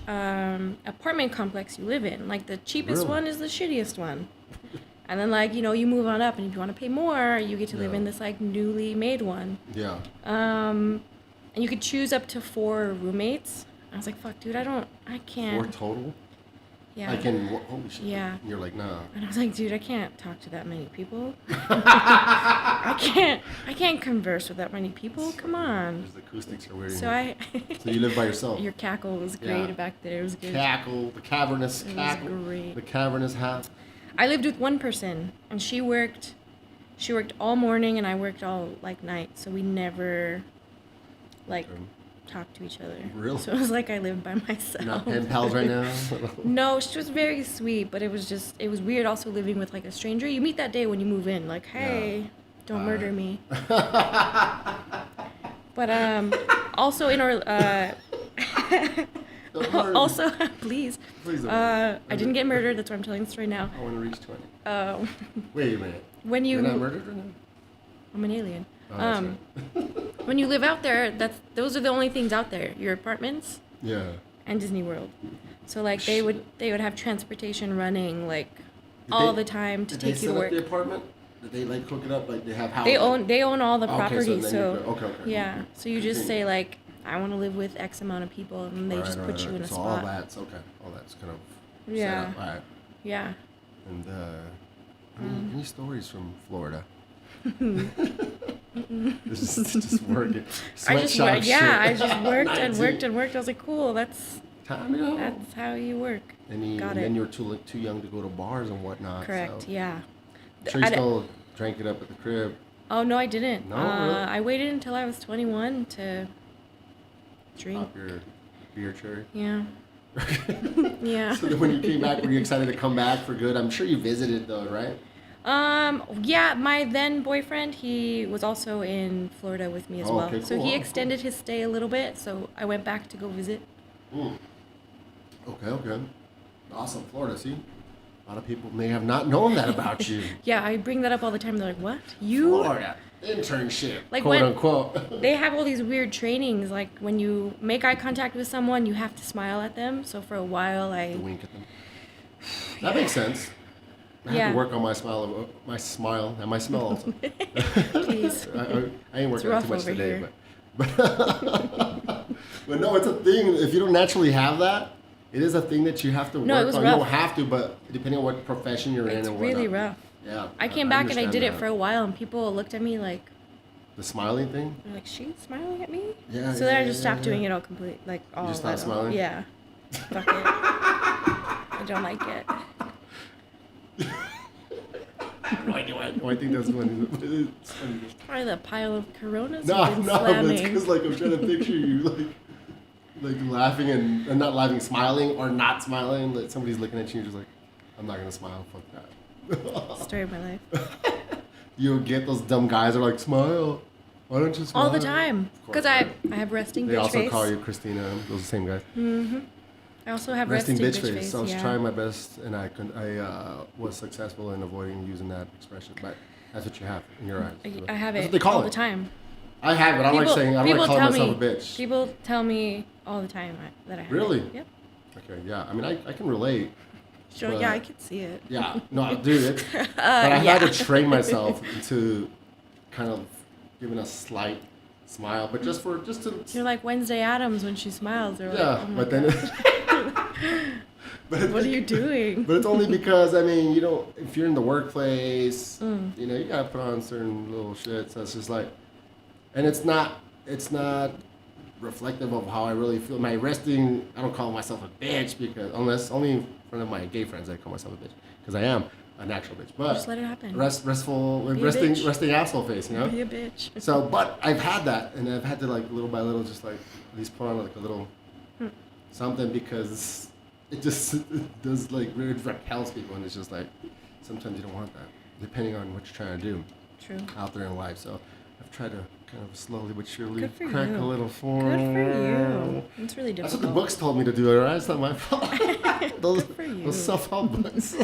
apartment complex you live in. Like the cheapest Really? one is the shittiest one. And then like, you know, you move on up, and if you want to pay more, you get to live Yeah. in this like newly made one. Yeah. And you could choose up to 4 roommates. I was like, fuck, dude, I can't. 4 total? Yeah. I can, holy shit. Yeah. And you're like, nah. And I was like, dude, I can't talk to that many people. I can't converse with that many people. Come on. Just the acoustics are weird. So I. So you live by yourself. Your cackle was great Yeah. back there. It was good. Cackle, the cavernous It was cackle. great. The cavernous hat. I lived with one person, and she worked all morning, and I worked all like night. So we never, like, talked to each other. Really? So it was like I lived by myself. You're not pen pals right now? No, she was very sweet, but it was weird also living with like a stranger. You meet that day when you move in, like, hey, don't murder me. But also in our Don't murder me. also please, Please don't I didn't get murdered. That's why I'm telling this story now. I want to reach 20. Um, Wait a minute. when You're not you, murdered right now? I'm an alien. Oh, that's When you live out there, those are the only things out there. Your apartments Yeah. and Disney World. So like they would have transportation running like Did all they- the time to Did they take you set to up work. the apartment? Did they like hook it up? Like they have houses? They own all the Okay, so property, then so, you go- okay. yeah. So you just Continue. say like, I want to live with X amount of people, and they Right, just right, put you right. in a So spot. all that's okay. All that's kind of Yeah. set up. All right. Yeah. And any stories from Florida? This is just working. I just Sweatshop shit. I just worked and 19. worked and worked. I was like, cool. That's Time to go. how you work. And Got then it. you were too young to go to bars and whatnot. Correct. So. Yeah. I'm sure you I d- still drank it up at the crib. Oh no, I didn't. No, really? I waited until I was 21 to drink. Pop your beer cherry. Yeah. Yeah. So then when you came back, were you excited to come back for good? I'm sure you visited though, right? Yeah, my then boyfriend, he was also in Florida with me as Oh, well. okay, So cool. he Oh, extended his stay a little bit, so I went back to go visit. Okay. Awesome. Florida, see? A lot of people may have not known that about you. Yeah, I bring that up all the time. They're like, "What? You?" Florida. Internship. Like quote when- unquote. They have all these weird trainings. Like when you make eye contact with someone, you have to smile at them. So for a while, To wink at them. That makes sense. I have Yeah. to work on my smile and my smell also. Please. I ain't working on rough too much over today, here. but no, it's a thing. If you don't naturally have that, it is a thing that you have to No, it work was on. You rough. don't have to, but depending on what profession you're in It's and really whatnot. rough. Yeah. I came back and I understand did it that. for a while, and people looked at me like, The smiling thing? they're like, "She's smiling at me." Yeah, So then yeah, I just yeah, stopped yeah. doing it all complete, like all. just stopped that- smiling? Yeah. Fuck it. I don't like it. Why do I think that's funny? It's funny. Probably the pile of Coronas No, you've been but it's slamming. because like I'm trying to picture you like laughing and not laughing, smiling or not smiling. Like somebody's looking at you, and you're just like, I'm not gonna smile. Fuck that. Story of my life. You get those dumb guys that are like, smile. Why don't you smile? All the time. Of course, Because I have resting They bitch also face. call you Christina. Those are the same guys. I also have Resting resting, bitch face. So I was yeah. trying my best, and I was successful in avoiding using that expression. But that's what you have in your eyes. I have That's it what they call all it. the time. I have it. I don't like saying. I don't like calling tell myself me, a bitch. People tell me all the time that I have Really? it. Yep. Okay. Yeah. I mean, I can relate. Sure, But- yeah, I could see it. Yeah, no, dude. But I had to train myself into kind of giving a slight smile, but just to. You're like Wednesday Addams when she smiles. They're Yeah, like, oh my but then. God, But what are you doing? But it's only because I mean, you know, if you're in the workplace, Mm. you know, you gotta put on certain little shit. So it's just like, and it's not reflective of how I really feel. My resting, I don't call myself a bitch because unless only in front of my gay friends I call myself a bitch because I am an actual bitch. But Just let it happen. restful, Be a resting bitch. asshole face, you know. Be a bitch. So, but I've had that, and I've had to like little by little, just like at least put on like a little something because it just it does like really repels people, and it's just like sometimes you don't want that, depending on what you're trying to do. True. Out there in life. So I've tried to kind of slowly but surely Good for crack you. a little form. Good for you. It's really That's difficult. what the books told me to do, alright? It's not my fault. those Good for you. those self-help books.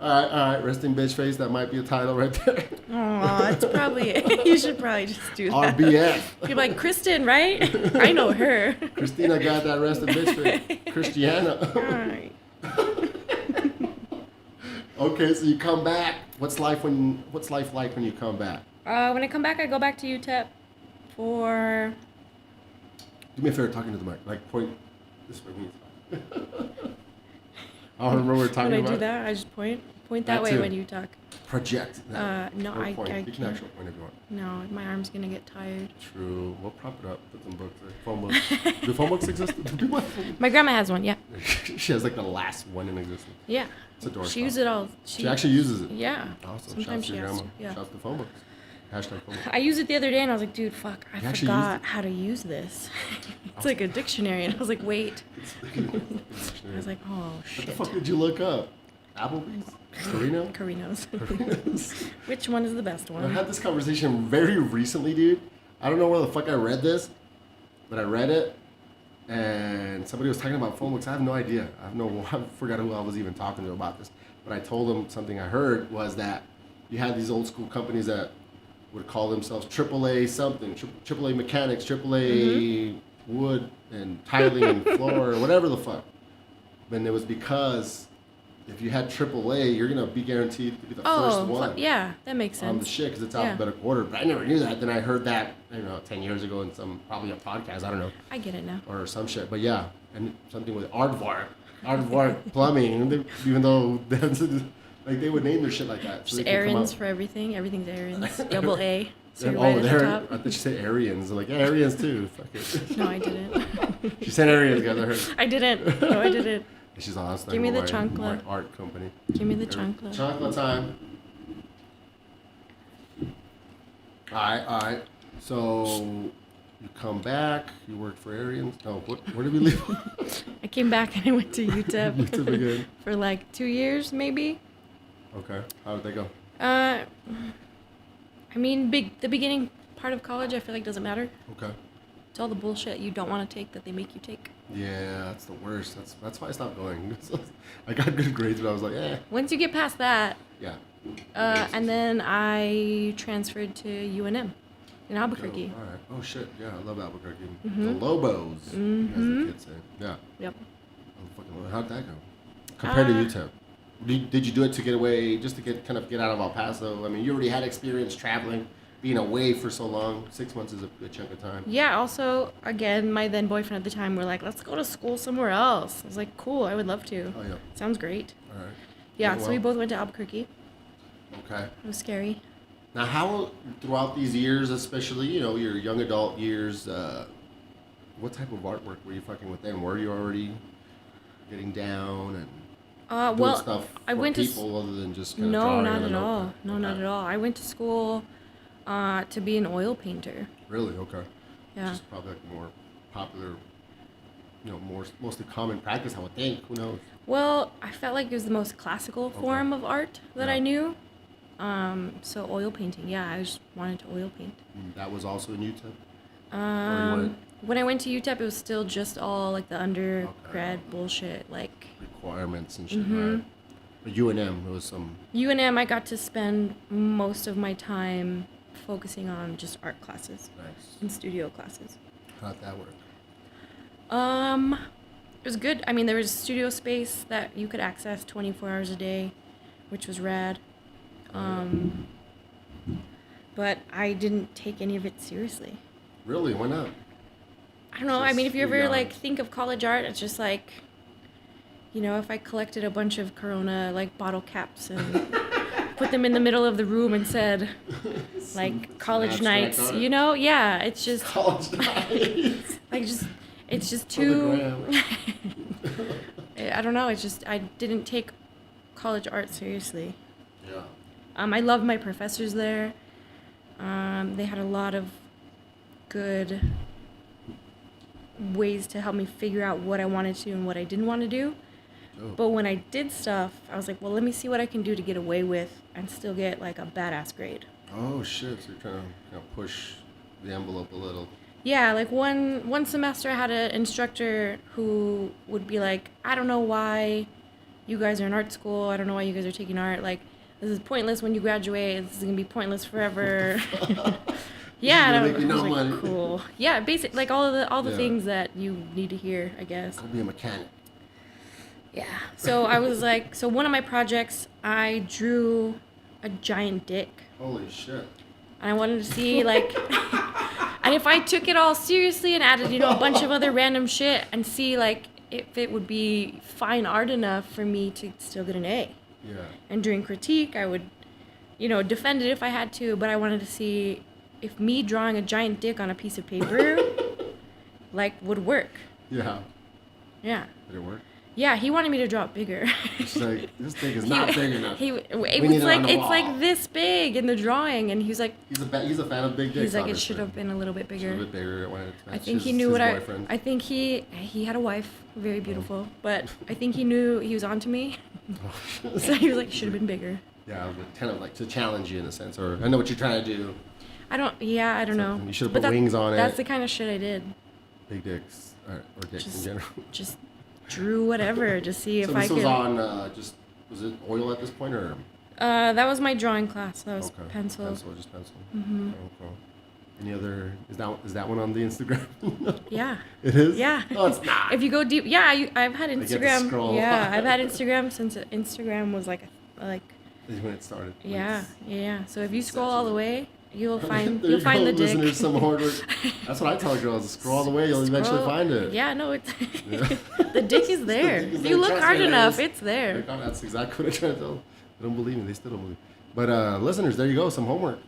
Alright, resting bitch face, that might be a title right there. Aw, it's probably you should probably just do that. RBF. You're like Kristen, right? I know her. Christina got that resting bitch face. Christiana. Alright. Okay, so you come back. What's life like when you come back? When I come back, I go back to UTEP for. Do me a favor, talking to the mic. Like point this way when you talk. I don't remember what we're talking When I about. do that, I just point that That way too. when you talk. Project. No, Or I point. You can can't. actually point if you want. No, my arm's gonna get tired. True. We'll prop it up. Put some books there. Phone books. Do phone books exist? Do people have phone books? My grandma has one. Yeah. She has like the last one in existence. Yeah. It's a door She stop. uses it all. She actually uses it. Yeah. Awesome. Sometimes Shouts to she your has grandma. to. Yeah. Shouts to phone books. Hashtag phone books. I used it the other day and I was like, dude, fuck, I You actually forgot used it? how to use this. It's like a dictionary, and I was like, wait. I What was like, oh the shit. fuck did you look up? Applebee's? Carino? Carino's. Carino's. Which one is the best I one? had this conversation very recently, dude. I don't know where the fuck I read this, but I read it, and somebody was talking about phone books. I have no idea. I forgot who I was even talking to about this. But I told them something I heard was that you had these old school companies that would call themselves AAA something, AAA mechanics, AAA wood and tiling and floor, or whatever the fuck. And it was because if you had AAA, you're gonna be guaranteed to be the first one. Yeah, that makes On the sense. shit, because it's Yeah. alphabetical order. But I never knew that. Then I heard that, 10 years ago in probably a podcast, I don't know, I get it now. or some shit. But yeah, and something with Aardvark plumbing, even though they would name their shit like that. Just they could come Arians out- for everything. Everything's Arians. Double A. So And, you're right at the there, top. I thought you said Aryans. I'm like, yeah, Aryans too. Fuck it. No, I didn't. She said Aryans, guys. I heard. I didn't. No, I didn't. And she's on. Give me the my chancla. art company. Give me the chancla. Chancla time. All right. So you come back. You worked for Aryans. No, where did we leave? I came back and I went to UTEP UTEP again. for like 2 years, maybe. Okay. How did they go? I mean, the beginning part of college, I feel like doesn't matter. Okay. It's all the bullshit you don't want to take that they make you take. Yeah, that's the worst. That's why I stopped going. I got good grades, but I was like, Once you get past that, yeah. and then I transferred to UNM in Albuquerque. All right. Oh shit. Yeah, I love Albuquerque. Mm-hmm. The Lobos, as the kids say. Yeah. Yep. How'd that go? Compared to UTEP, did you do it to get away, just to get out of El Paso? I mean, you already had experience traveling, being away for so long. 6 months is a good chunk of time. Yeah, also, again, my then boyfriend at the time were like, let's go to school somewhere else. I was like, cool, I would love to. Oh yeah. Sounds great. All right. Yeah, Oh, so we well. both went to Albuquerque. Okay. It was scary. Now, how throughout these years, especially your young adult years, what type of artwork were you fucking with then? Were you already getting down and doing Well, stuff I for went people other than just kind of No, drawing not on a at all. notebook? No, Okay. not at all. I went to school to be an oil painter. Really? Okay. Yeah. Which is probably like more popular, mostly common practice, I would think. Who knows? Well, I felt like it was the most classical form of art that Yeah. I knew. So oil painting, yeah, I just wanted to oil paint. That was also in UTEP? When I went to UTEP, it was still just all like the undergrad bullshit. Like Requirements and shit, right? But UNM, there was some... UNM, I got to spend most of my time focusing on just art classes Nice. and studio classes. How'd that work? It was good. I mean, there was studio space that you could access 24 hours a day, which was rad. But I didn't take any of it seriously. Really? Why not? I don't know. I mean, if you Just ever young. like think of college art, it's just like, if I collected a bunch of Corona like bottle caps and put them in the middle of the room and said, like college abstract nights, art. yeah, it's just College nights. like it's just For the too. gram. I don't know. It's just I didn't take college art seriously. Yeah. I loved my professors there. They had a lot of good ways to help me figure out what I wanted to and what I didn't want to do. Oh. But when I did stuff, I was like, well, let me see what I can do to get away with and still get like a badass grade. Oh shit! So you're trying to push the envelope a little. Yeah, like one semester I had an instructor who would be like, I don't know why you guys are in art school. I don't know why you guys are taking art. Like, this is pointless when you graduate. This is going to be pointless forever. Yeah, and I was like, cool. Yeah, basic, like all the things that you need to hear, I guess. Go be a mechanic. Yeah. So I was like, so one of my projects, I drew a giant dick. Holy shit. And I wanted to see, like, and if I took it all seriously and added, a bunch of other random shit and see, like, if it would be fine art enough for me to still get an A. Yeah. And during critique, I would, defend it if I had to, but I wanted to see if me drawing a giant dick on a piece of paper, like, would work. Yeah. Yeah. Did it work? Yeah, he wanted me to draw it bigger. It's like, this thing is not big enough. It's like this big in the drawing, and he's like, he's a fan of big dicks. He's like, obviously. it should have been a little bit bigger. Should have been bigger. I think he knew I think he had a wife, very beautiful, but I think he knew he was onto me. So he was like, should have been bigger. Yeah, kind of like to challenge you in a sense, or I know what you're trying to do. I don't know. You should have put wings on it. That's the kind of shit I did. Big dicks, or dicks in general. Just drew whatever, just see if I could. So this was on, was it oil at this point, or? That was my drawing class. That was pencil. Just pencil. Mm-hmm. Okay. Any other, is that one on the Instagram? Yeah. It is? Yeah. No, it's not. If you go deep, yeah, I've had Instagram. I get to scroll. Yeah, I've had Instagram since Instagram was like. Is when it started. Yeah. So if you scroll all the way, you'll find the dick. Listeners, some hard work. That's what I tell girls. Scroll all the way, you'll eventually find it. Yeah, no, it's the dick is there. If you look hard enough, it's there. That's exactly what I try to tell them. They don't believe me. They still don't believe me. But listeners, there you go. Some homework.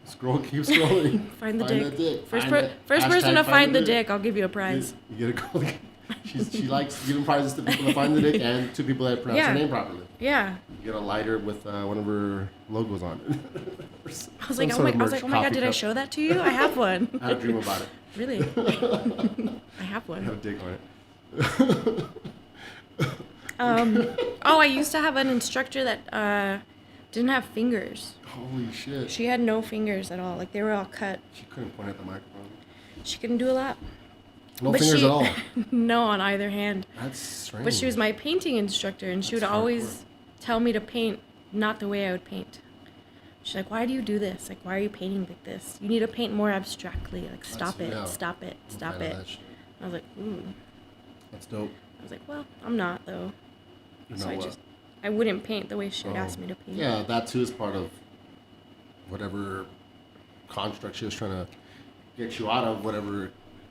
Keep scrolling. Find the dick. First Hashtag person to find the dick, I'll give you a prize. You get a gold. She likes giving prizes to people that find the dick and to people that pronounce her name properly. Yeah. You get a lighter with one of her logos on it. I was like, oh my god, did I show that to you? I have one. I had a dream about it. Really? I have one. I have a dick on it. I used to have an instructor that didn't have fingers. Holy shit. She had no fingers at all. Like, they were all cut. She couldn't point at the microphone. She couldn't do a lot. No fingers at all? No, on either hand. That's strange. But she was my painting instructor, and she would always tell me to paint not the way I would paint. She's like, why do you do this? Like, why are you painting like this? You need to paint more abstractly. Like, stop it. I was like, ooh. That's dope. I was like, well, I'm not, though. So I wouldn't paint the way she would ask me to paint. Yeah, that too is part of whatever construct she was trying to get you out of, whatever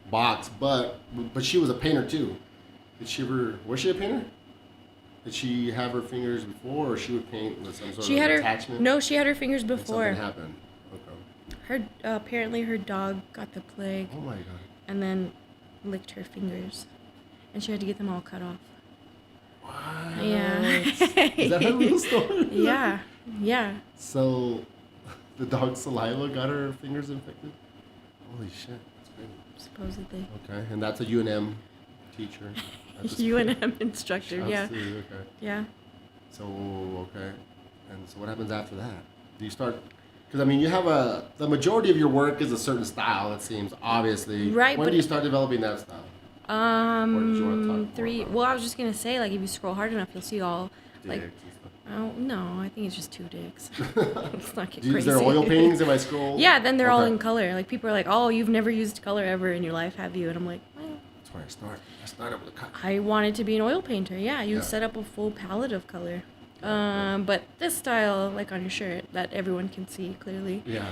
box. But she was a painter too. Was she a painter? Did she have her fingers before, or she would paint with some sort of attachment? No, she had her fingers before. And something happened. Okay. Apparently her dog got the plague. Oh my god. And then licked her fingers, and she had to get them all cut off. What? Yeah. Is that her real story? Yeah. So, the dog's saliva got her fingers infected? Holy shit, that's crazy. Supposedly. Okay, and that's a UNM teacher. UNM instructor, yeah. Okay. Yeah. So, okay. And so what happens after that? Do you start... Because, I mean, you have the majority of your work is a certain style, it seems, obviously. Right, When do you start developing that style? Well, I was just going to say, like, if you scroll hard enough, you'll see all, like... Oh, no, I think it's just 2 dicks. Let's not get crazy. Is there oil paintings if I scroll? Yeah, then they're all in color. Like, people are like, oh, you've never used color ever in your life, have you? And I'm like, well... That's where I start. I started with a cut. I wanted to be an oil painter, yeah. You set up a full palette of color. But this style, like on your shirt, that everyone can see clearly. Yeah.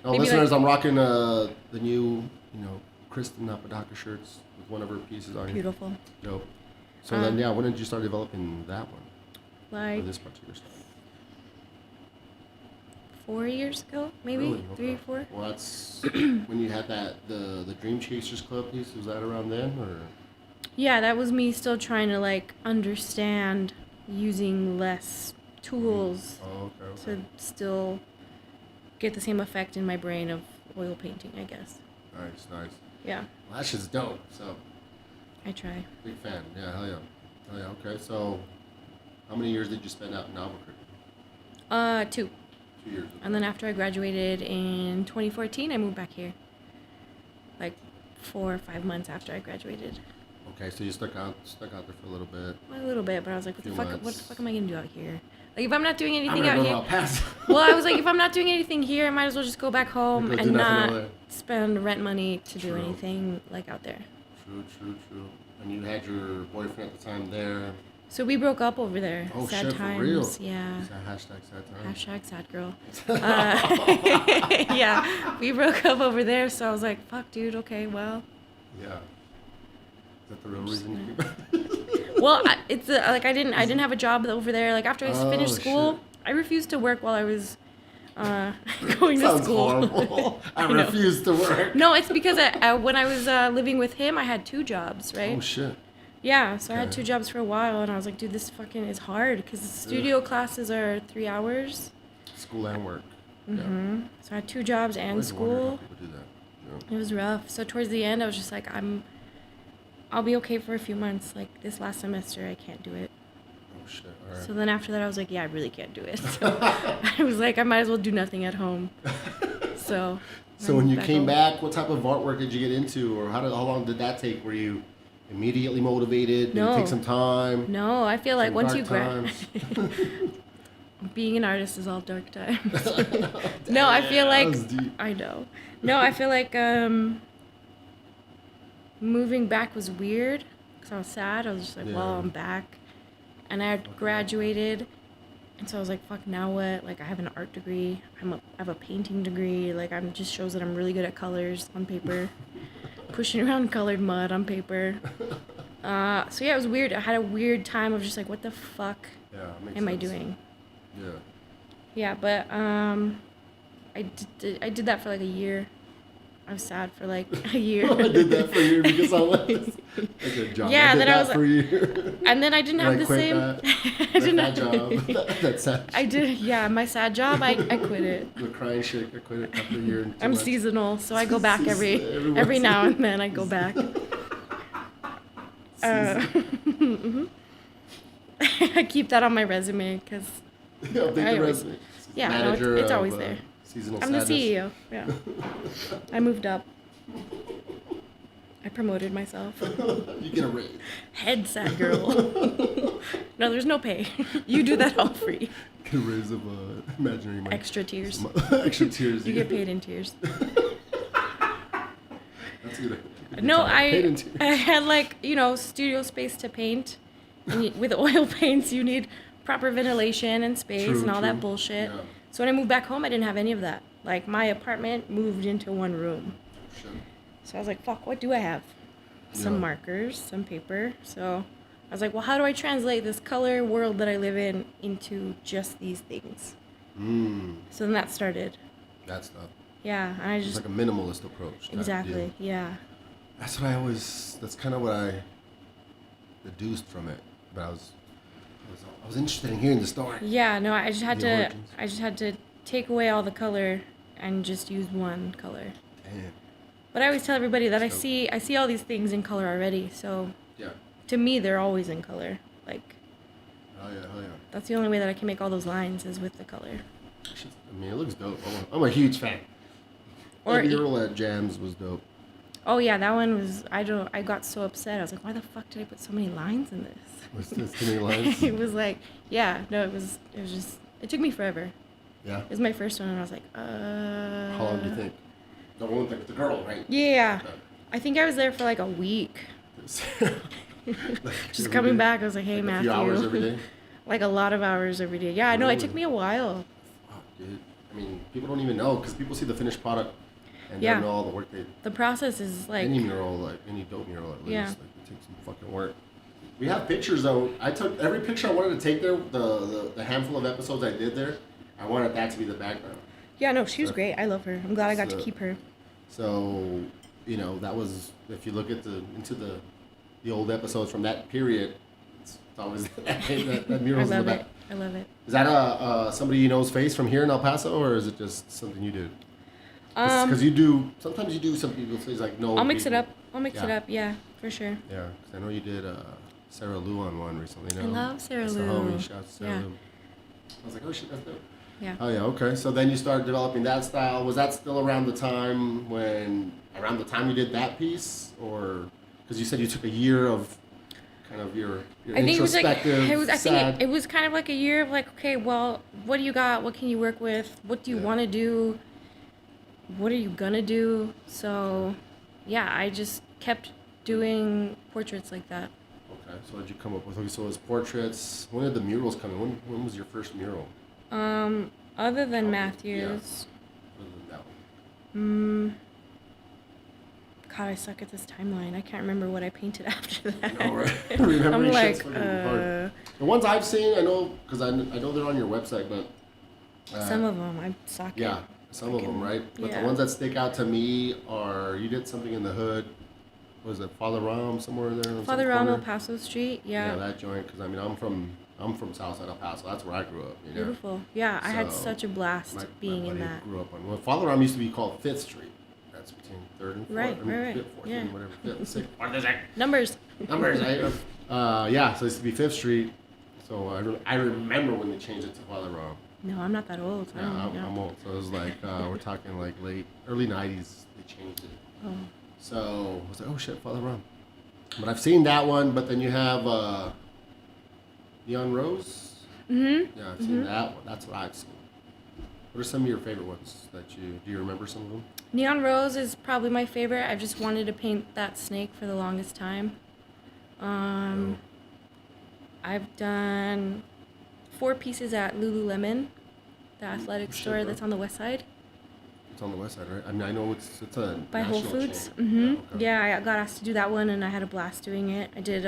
Now, listeners, I'm rocking the new, CHRISTIN Apodaca shirts with one of her pieces on it. Beautiful. Dope. So then, when did you start developing that one? Like... Or this particular style? 4 years ago, maybe? Really? Okay. 3 or 4. Well, that's when you had the Dream Chasers Club piece. Was that around then, or? Yeah, that was me still trying to like understand using less tools to still get the same effect in my brain of oil painting, I guess. Nice. Yeah, Well, that shit's dope. So, I try. big fan. Yeah, hell yeah. Hell yeah. Okay, so how many years did you spend out in Albuquerque? 2. 2 years. And then after I graduated in 2014, I moved back here. Like 4 or 5 months after I graduated. Okay, so you stuck out there for a little bit. A little bit, but I was like, what the Few fuck am I gonna do out here? Like, if I'm not doing I'm anything gonna out go to here. El Paso. Well, I was like, if I'm not doing anything here, I might as well just go back home Go do and nothing not over there. spend rent money to do True. anything like out there. True. And you had your boyfriend at the time there. So we broke up over there. Oh, Sad shit, for times. real? Yeah. Is that hashtag sad times? Hashtag sad girl. Yeah, we broke up over there, so I was like, fuck, dude, okay, well. Yeah. Is that the real reason you Well, it's like I didn't have a job over there. Like after I finished school, shit. I refused to work while I was going to Sounds school. horrible. I know. refuse to work. No, it's because when I was living with him, I had 2 jobs, right? Oh, shit. Yeah, so I had Okay. 2 jobs for a while, and I was like, dude, this fucking is hard because the studio classes are 3 hours. School and work. Mm-hmm. So I had 2 jobs I and always wondered how school. people do that. It was rough. So towards the end, I was just like, I'll be okay for a few months. Like this last semester, I can't do it. Oh, shit. All right. So then after that, I was like, yeah, I really can't do it. So I was like, I might as well do nothing at home. So. So I when you moved came home. back, what type of artwork did you get into, or how long did that take? Were you immediately motivated? Did it No. take some time? No, I feel like Some once dark you times? being an artist is all dark times. No, I feel like That was deep. I know. No, I feel like moving back was weird because I was sad. I was just like, Yeah. well, I'm back, and I had graduated, and so I was like, fuck, now what? Like I have an art degree. I have a painting degree. Like I'm just shows that I'm really good at colors on paper, pushing around colored mud on paper. So yeah, it was weird. I had a weird time of just like, what the fuck Yeah, makes am I sense. doing? Yeah. Yeah, but I did that for like a year. I was sad for like a year. I did that for a year because I was like a job. Yeah, I did then I that was for a year. And then I didn't And have I the quit same. that. I didn't that have. job. That's sad. I did. Yeah, my sad job. I quit it. The crying shit. I quit it after a year. And 2 I'm months. seasonal, so I go back every once. now and then. I go back. Mhm. I keep that on my resume because Update the I always- resume. yeah, no, Manager it's of, always there. Seasonal I'm the sadness. CEO. Yeah, I moved up. I promoted myself. You get a raise. Head sad girl. No, there's no pay. You do that all free. Get a raise of imaginary money. Extra tears. Extra tears. You get paid in tears. That's good. No, Paid in tears. I had like, studio space to paint. And with oil paints, you need proper ventilation and space True, and all true. that bullshit. Yeah. So when I moved back home, I didn't have any of that. Like my apartment moved into one room. Shit. So I was like, fuck, what do I have? Some Yeah. markers, some paper. So I was like, well, how do I translate this color world that I live in into just these things? So then that started. That stuff. Yeah, and I It's just like a minimalist approach. type exactly, deal. yeah. That's what I always. That's kind of what I deduced from it. But I was interested in hearing the story. Yeah, no, I just had The to origins. take away all the color and just use one color. Damn. But I always tell everybody that I So- see all these things in color already. So Yeah. to me, they're always in color. Like Oh yeah. Oh yeah. that's the only way that I can make all those lines is with the color. I mean, it looks dope. I'm a huge fan. Or That mural at Jams was dope. oh yeah, that one was I got so upset. I was like, why the fuck did I put so many lines in this? Was this too many lines? It was like, yeah, no, it was just it took me forever. Yeah. It was my first one, and I was like, How long do you think? The one with the girl, right? Yeah, I think I was there for like a week. Just coming back, I was like, hey, like Matthew. A few hours every day. Like a lot of hours every day. Yeah, I know, it took Really? me a while. Fuck, dude. I mean, people don't even know because people see the finished product and Yeah. don't know all the work they. The process is like, Any mural, like any dope mural, at least, Yeah. like it takes some fucking work. We have pictures though. I took every picture I wanted to take there. The handful of episodes I did there, I wanted that to be the background. yeah, no, she was great. I love her. I'm glad I got to So- keep her. So, that was if you look at into the old episodes from that period, it's always that mural's I in the love back. it. I love it. Is that somebody you know's face from here in El Paso, or is it just something you do? Because you do, sometimes you do some people say like no. I'll mix it people. up. I'll mix it up. Yeah, for sure. Yeah, because I know you did Sarah Lou on one recently. I love Sarah that's Lou. The homie. Shout out to Sarah Yeah. Lou. I was like, oh shit, that's dope. Yeah. Oh yeah, okay. So then you started developing that style. Was that still around the time you did that piece, or because you said you took a year of kind of your I think introspective, it was kind of like a year of like, okay, well, what do you got? What can you work with? What do you want to do? What are you gonna do? So, yeah, I just kept doing portraits like that. Okay, so what did you come up with? Okay, so it was portraits. When did the murals come in? When was your first mural? Other than Matthew's. Yeah. Other than that one. God, I suck at this timeline. I can't remember what I painted after that. No, right? Remembering I'm shit's like, fucking hard. The ones I've seen, I know, because I know they're on your website, but some of them I suck yeah, at. some of them, right? But yeah. the ones that stick out to me are you did something in the hood. Was it Father Ram somewhere there? Father Ram, El Paso Street, yeah. Yeah, that joint. Because I mean, I'm from Southside El Paso. That's where I grew up. You know? Beautiful. Yeah, I had So, such a blast being in that. Grew up on. Well, Father Ram used to be called Fifth Street. That's between Third and Fourth. Right. Fifth, fourth, Yeah. whatever. Fifth, and sixth. What is it? Numbers. Numbers. Yeah. So it used to be Fifth Street. So I remember when they changed it to Father Ram. No, I'm not that old. Yeah, I'm old. So it was like we're talking like early '90s. They changed it. Oh. So I was like, oh shit, Father Ram. But I've seen that one. But then you have Neon Rose. Mm-hmm. Yeah, I've seen that one. That's what I've seen. What are some of your favorite ones do you remember some of them? Neon Rose is probably my favorite. I've just wanted to paint that snake for the longest time. I've done 4 pieces at Lululemon, the athletic store that's on the west side. It's on the west side, right? I mean, I know it's a by Whole national Foods. chain. Mm-hmm. Okay. Yeah, I got asked to do that one, and I had a blast doing it. I did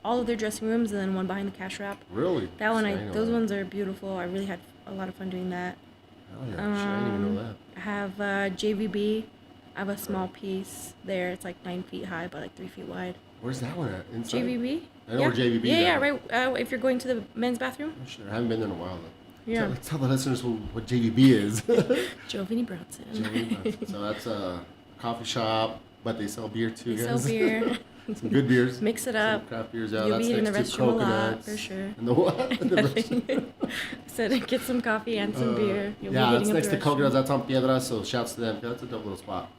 all of their dressing rooms, and then one behind the cash wrap. Really? That one, See, those ones are beautiful. I really had a lot of fun doing that. Oh yeah, shit, I didn't even know that. I have JVB. I have a small piece there. It's like 9 feet high, but like 3 feet wide. Where's that one at? Inside? JVB. I know where JVB is. Yeah, at. right. If you're going to the men's bathroom. Oh, shit, I haven't been there in a while though. Yeah. Tell the listeners what JVB is. Giovanni Bronson. JVB. So that's a coffee shop, but they sell beer too. They guys. sell beer. Some good beers. Mix it Some up. craft beers. Yeah, You'll that's be in the next to restroom a lot, Coconuts. for sure. And the what? The restroom. Nothing. I said get some coffee and some beer. You'll Yeah, be that's hitting next up to the Coconuts. restroom. That's on Piedra, so shouts to them. That's a dope little spot.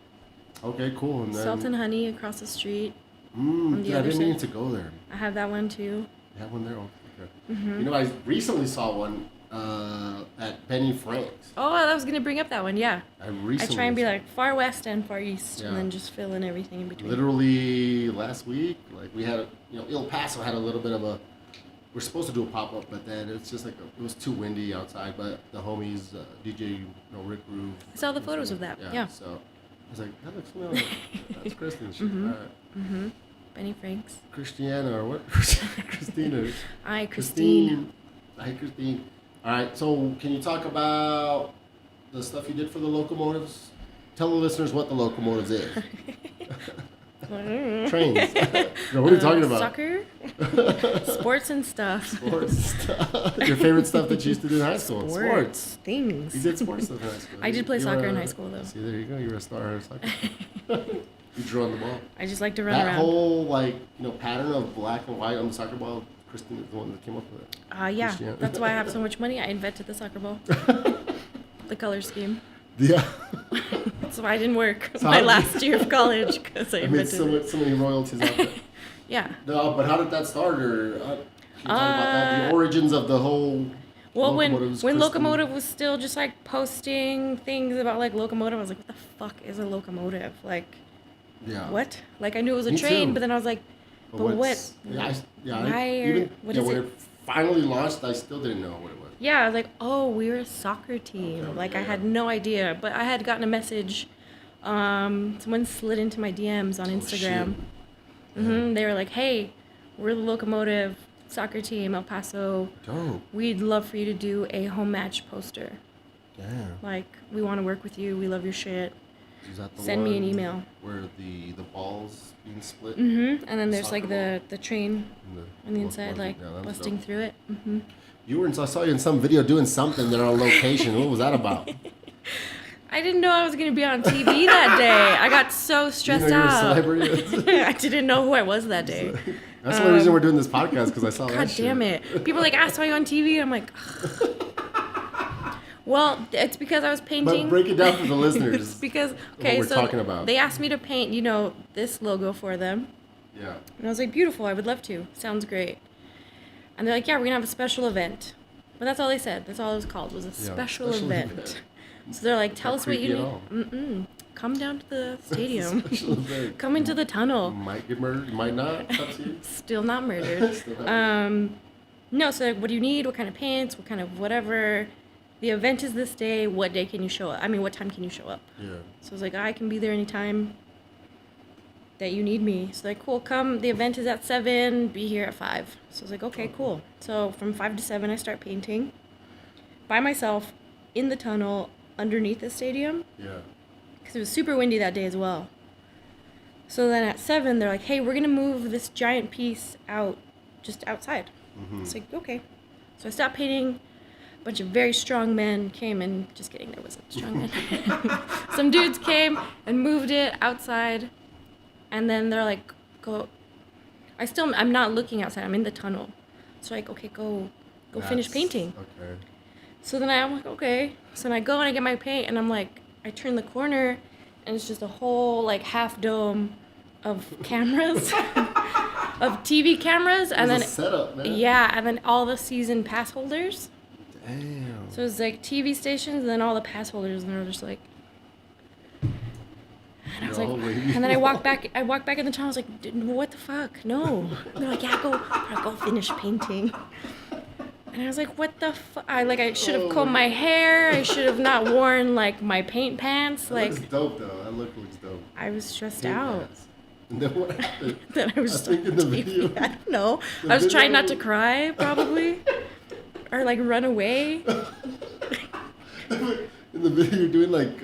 Okay, cool. And then, Salt and Honey across the street. on the dude, I other didn't mean side. to go there. I have that one too. You have one there? Oh, okay. Mm-hmm. You know, I recently saw one at Benny Frank's. Oh, I was gonna bring up that one. Yeah. I I try and be saw- like far west and far east, Yeah. and then just fill in everything in between. Literally last week, like we had, El Paso had a little bit of a. We're supposed to do a pop up, but then it's just like it was too windy outside. But the homies, DJ, Rick Groove. I saw the photos of that. Yeah. So I was like, that looks familiar. That's Kristen. Shit. Mhm. All right. Mhm. Benny Franks. Christiana or what? Christina. Hi, Christine. Hi, Christine. All right. So can you talk about the stuff you did for the locomotives? Tell the listeners what the locomotives is. Trains. No, what are you talking about? Soccer, sports and stuff. Sports stuff. Your favorite stuff that you used to do in high school? Sports. Things. You did sports stuff in high school. I did play You soccer were in a- high school, though. See, there you go. You were a star in soccer. You drew on the ball. I just like to run That around. whole pattern of black and white on the soccer ball, Kristen is the one that came up with it. Yeah, Christian. that's why I have so much money. I invented the soccer ball. The color scheme. Yeah. That's why I didn't work So my how- last year of college because I I made invented so many royalties out there. Yeah. No, but how did that start? Or can you talk about that? The origins of the whole. Well, Locomotives, when Kristen? Locomotive was still just like posting things about like locomotive, I was like, what the fuck is a locomotive? Like, Yeah. what? Like I knew it was a Me train, too. but then I was like, but what? what's- Yeah, Why what is when it? it finally launched, I still didn't know what it was. Yeah, I was like, oh, we're a soccer team. Okay, Like I yeah. had no idea, but I had gotten a message. Someone slid into my DMs on Instagram. They were like, hey, we're the Locomotive soccer team, El Paso. Dope. We'd love for you to do a home match poster. Damn. Like, we want to work with you. We love your shit. Is that the Send me an one email. Where the balls being split? And then there's Soccer like ball. the train in on the inside, like Yeah, that's busting dope. through it. I saw you in some video doing something there on location. What was that about? I didn't know I was going to be on TV that day. I got so stressed out. You know you're a celebrity? I didn't know who I was that day. That's the only reason we're doing this podcast, because I saw that God shit. damn it. People are like, I saw you on TV. I'm like, well, it's because I was painting. But break it down for the listeners. It's because, okay, what we're talking about. They asked me to paint, this logo for them. Yeah. And I was like, beautiful, I would love to. Sounds great. And they're like, yeah, we're going to have a special event. But that's all they said. That's all it was called, was a special event. So they're like, tell us what you need. Come down to the stadium. Come into the tunnel. You might get murdered, you might not. Still not murdered. No, so like, what do you need? What kind of paints? What kind of whatever? The event is this day. What day can you show up? I mean, what time can you show up? Yeah. So I was like, I can be there anytime that you need me. So like, cool, come. The event is at 7. Be here at 5. So I was like, okay, cool. So from 5 to 7, I start painting by myself in the tunnel underneath the stadium. Yeah. Because it was super windy that day as well. So then at 7, they're like, hey, we're going to move this giant piece out, just outside. Mm-hmm. It's like, okay. So I stopped painting. A bunch of very strong men came and, just kidding, there wasn't strong men. Some dudes came and moved it outside. And then they're like, go. I'm not looking outside. I'm in the tunnel. So like, okay, go finish painting. Okay. So then I'm like, okay. So then I go and I get my paint and I'm like, I turn the corner and it's just a whole like half dome of cameras, of TV cameras. And then, a setup, man. Yeah, and then all the season pass holders. Damn. So it's like TV stations and then all the pass holders and they're just like, and I was like, and then I walked back in the tunnel. I was like, what the fuck? No. And they're like, yeah, go finish painting. And I was like, what the fuck? I should have combed my hair. I should have not worn like my paint pants. That looks dope though. That looks dope. I was stressed out. Pants. And then what happened? Then I was in the video. I don't know. I was trying not to cry, probably, or like run away. In the video, you're doing like.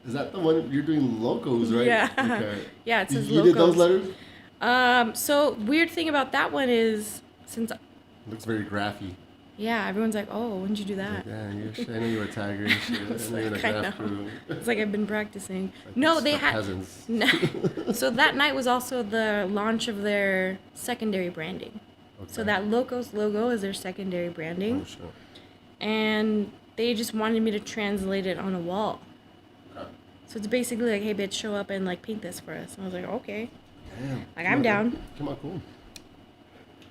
Is that the one you're doing logos, right? Yeah. Okay. Yeah, it says you logos. did those letters? So weird thing about that one is since it looks very graphy. Yeah, everyone's like, "Oh, when did you do that?" Like, yeah, I know you were a tagger and shit. It's I know you're in a like, I graph know. crew. It's like I've been practicing. Like No, they the had. peasants. No. So that night was also the launch of their secondary branding. Okay. So that Locos logo is their secondary branding. Oh, sure. And they just wanted me to translate it on a wall. Okay. So it's basically like, hey, bitch, show up and like paint this for us. And I was like, okay. Damn. Like, I'm down. Come on, cool.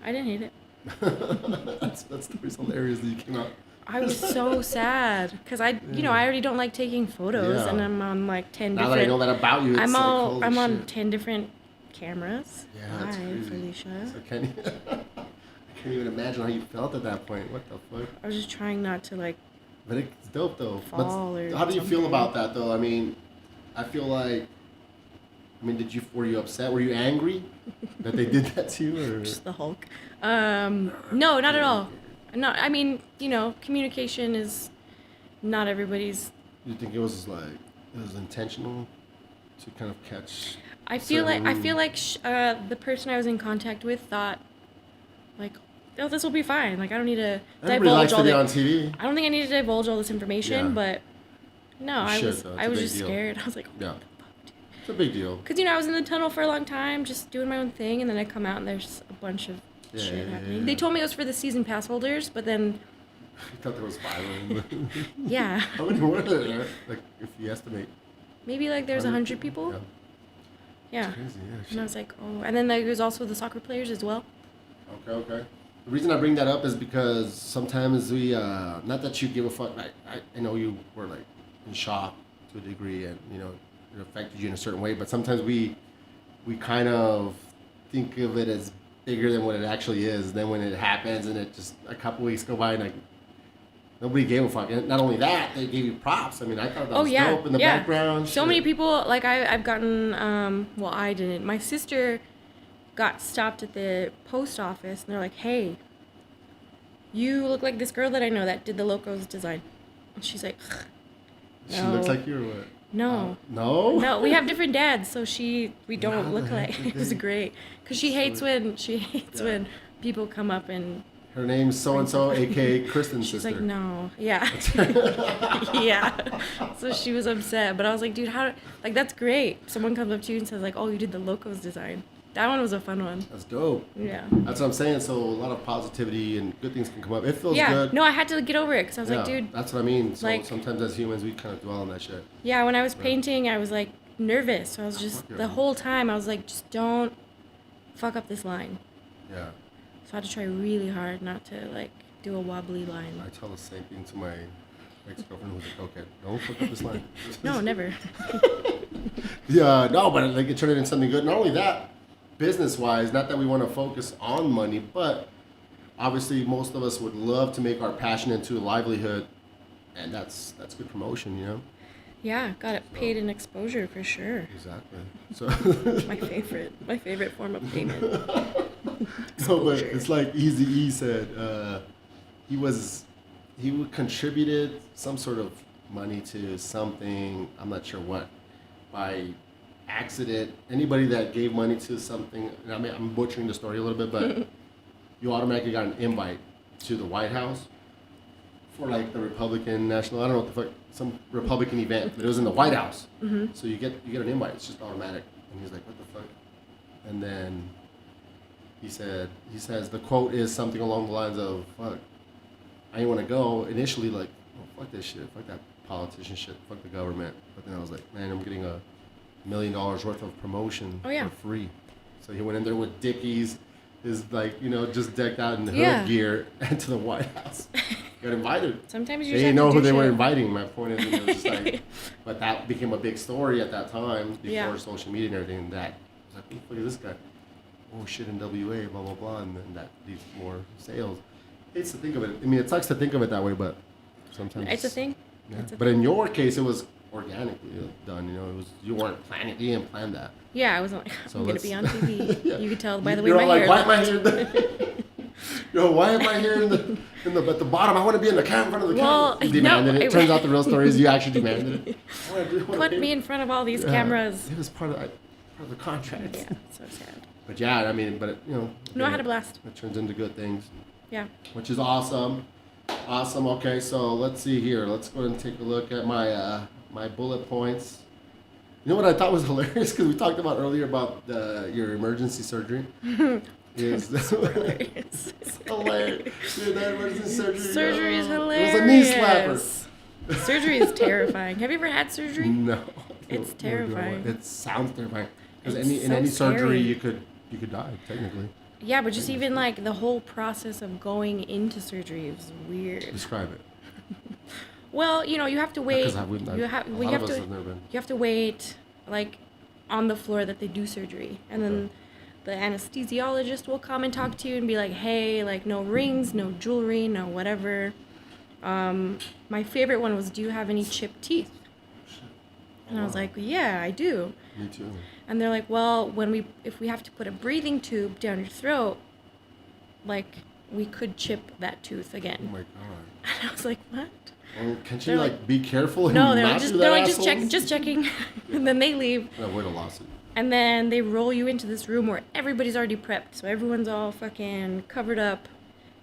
I didn't hate it. that story's hilarious that you came out. I was so sad because I already don't like taking photos, and I'm on like 10 now different. That I know that about you, it's I'm like, on shit. 10 different cameras. Yeah, that's Hi, crazy. Felicia. So I can't even imagine how you felt at that point. What the fuck? I was just trying not to like. But it's dope though. Fall or how do you feel something. about that though? I mean, I feel like. Were you upset? Were you angry that they did that to you? Or? Just the Hulk. No, not at all. No, I mean, communication is not everybody's. You think it was intentional to kind of catch? I feel like the person I was in contact with thought, like, oh, this will be fine. Like, I don't need to divulge all on TV. I don't think I need to divulge all this information, but no, I was just deal. scared. I was like, yeah. It's a big deal. Because, I was in the tunnel for a long time, just doing my own thing, and then I come out and there's a bunch of shit happening. Yeah. They told me it was for the season pass holders, but then... I thought there was 5 Yeah. How many were there? Like, if you estimate. Maybe, like, there's 100 people? Yeah. It's crazy, yeah. And I was like, oh... And then there was also the soccer players as well. Okay. The reason I bring that up is because sometimes we... not that you give a fuck. I know you were, like, in shock to a degree, and, it affected you in a certain way, but sometimes we kind of think of it as bigger than what it actually is. Then when it happens and it just a couple weeks go by and like nobody gave a fuck. And not only that, they gave you props. I mean, I thought that was dope in the background. So many people, like I've gotten, well, I didn't. My sister got stopped at the post office and they're like, hey, you look like this girl that I know that did the Locos design. And she's like, no. She looks like you or what? No. No? No, we have different dads, so we don't look like. It was great. Because she hates when people come up and Her name's so-and-so, a.k.a. Kristen's She's sister. like, no. Yeah. Yeah. So she was upset. But I was like, dude, like, that's great. Someone comes up to you and says, like, oh, you did the Locos design. That one was a fun one. That's dope. Yeah. That's what I'm saying. So a lot of positivity and good things can come up. It feels good. No, I had to get over it because I was like, dude. That's what I mean. So like, sometimes as humans, we kind of dwell on that shit. Yeah, when I was painting, I was like nervous. So I was just, the whole time, I was like, just don't fuck up this line. Yeah. So I had to try really hard not to, like, do a wobbly line. I tell the same thing to my ex-girlfriend who's like, okay, don't fuck up this line. No, never. Yeah, no, but like it turned into something good. Not only that, business-wise, not that we want to focus on money, but obviously most of us would love to make our passion into a livelihood, and that's good promotion, you know? Yeah, got it paid in exposure for sure. Exactly. So My favorite form of payment. No, but it's like Eazy-E said, he contributed some sort of money to something, I'm not sure what, by accident. Anybody that gave money to something, and I mean, I'm butchering the story a little bit, but you automatically got an invite to the White House for like the Republican National, I don't know what the fuck, some Republican event, but it was in the White House. Mm-hmm. So you get an invite, it's just automatic. And he's like, what the fuck? And then he says the quote is something along the lines of, fuck, I didn't want to go initially, like, oh, fuck this shit, fuck that politician shit, fuck the government. But then I was like, man, I'm getting $1 million worth of promotion for free. So he went in there with Dickies, is like, you know, just decked out in hood gear, and to the White House. Got invited. Sometimes you they just didn't have know to who do they were shit. inviting. My point is, it was just like, but that became a big story at that time before social media and everything. That was like, look at this guy. Oh shit, in WA, blah blah blah, and then that leads to more sales. It's to think of it. I mean, it sucks to think of it that way, but sometimes It's a thing. Yeah. It's a But thing. in your case, it was organically done. You know, it was you weren't planning. You didn't plan that. Yeah, I was like, So I'm gonna be on TV. Yeah. You could tell by the way You're my all like, hair. why am I here? Why am I here at the bottom? I want to be in the camera in front of the Well, camera. You demanded no, it. Turns out the real story is you actually demanded it. Put me in front of all these cameras. It was part of the contract. Yeah, so sad. But yeah, I mean, you know. No, I had a blast. It turns into good things. Yeah. Which is awesome. Awesome. Okay, so let's see here. Let's go ahead and take a look at my bullet points. You know what I thought was hilarious, because we talked about earlier about your emergency surgery. It's hilarious. It's hilarious. Dude, that emergency surgery. Surgery is hilarious. It was a knee slapper. Surgery is terrifying. Have you ever had surgery? No. It's terrifying. It sounds terrifying. Because It's in so any surgery, scary. you could die, technically. Yeah, but just even like the whole process of going into surgery is weird. Describe it. Well, you know, you have to wait. Because You have to wait, like, on the floor that they do surgery, and then the anesthesiologist will come and talk to you and be like, "Hey, like, no rings, no jewelry, no whatever." My favorite one was, "Do you have any chipped teeth?" And I was like, "Yeah, I do." Me too. And they're like, "Well, if we have to put a breathing tube down your throat, like, we could chip that tooth again." Oh my god. And I was like, "What?" Well, can't you They're like be careful and No, they're not just do that, like assholes? just checking, and then they leave. Avoid a lawsuit. And then they roll you into this room where everybody's already prepped, so everyone's all fucking covered up,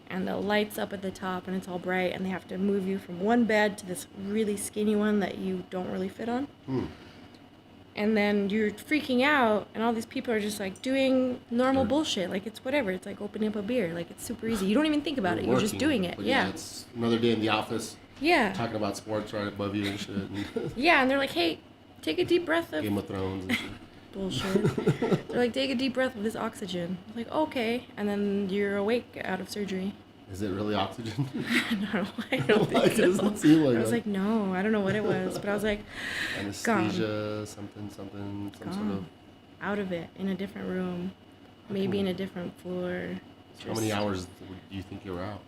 and the lights up at the top, and it's all bright, and they have to move you from one bed to this really skinny one that you don't really fit on. And then you're freaking out, and all these people are just like doing normal bullshit, like it's whatever. It's like opening up a beer, like it's super easy. You don't even think about it. You're just doing it. But Yeah. It's another day in the office. Yeah. Talking about sports right above you and shit. And Yeah, and they're like, "Hey, take a deep breath of Game of Thrones and shit. bullshit." They're like, "Take a deep breath of this oxygen." I'm like, "Okay," and then you're awake out of surgery. Is it really oxygen? No, I don't think Like, it so. doesn't seem like I was that. like, no, I don't know what it was, but I was like, Anesthesia, something, some sort of. gone, out of it, in a different room, maybe in a different floor. How many hours do you think you were out?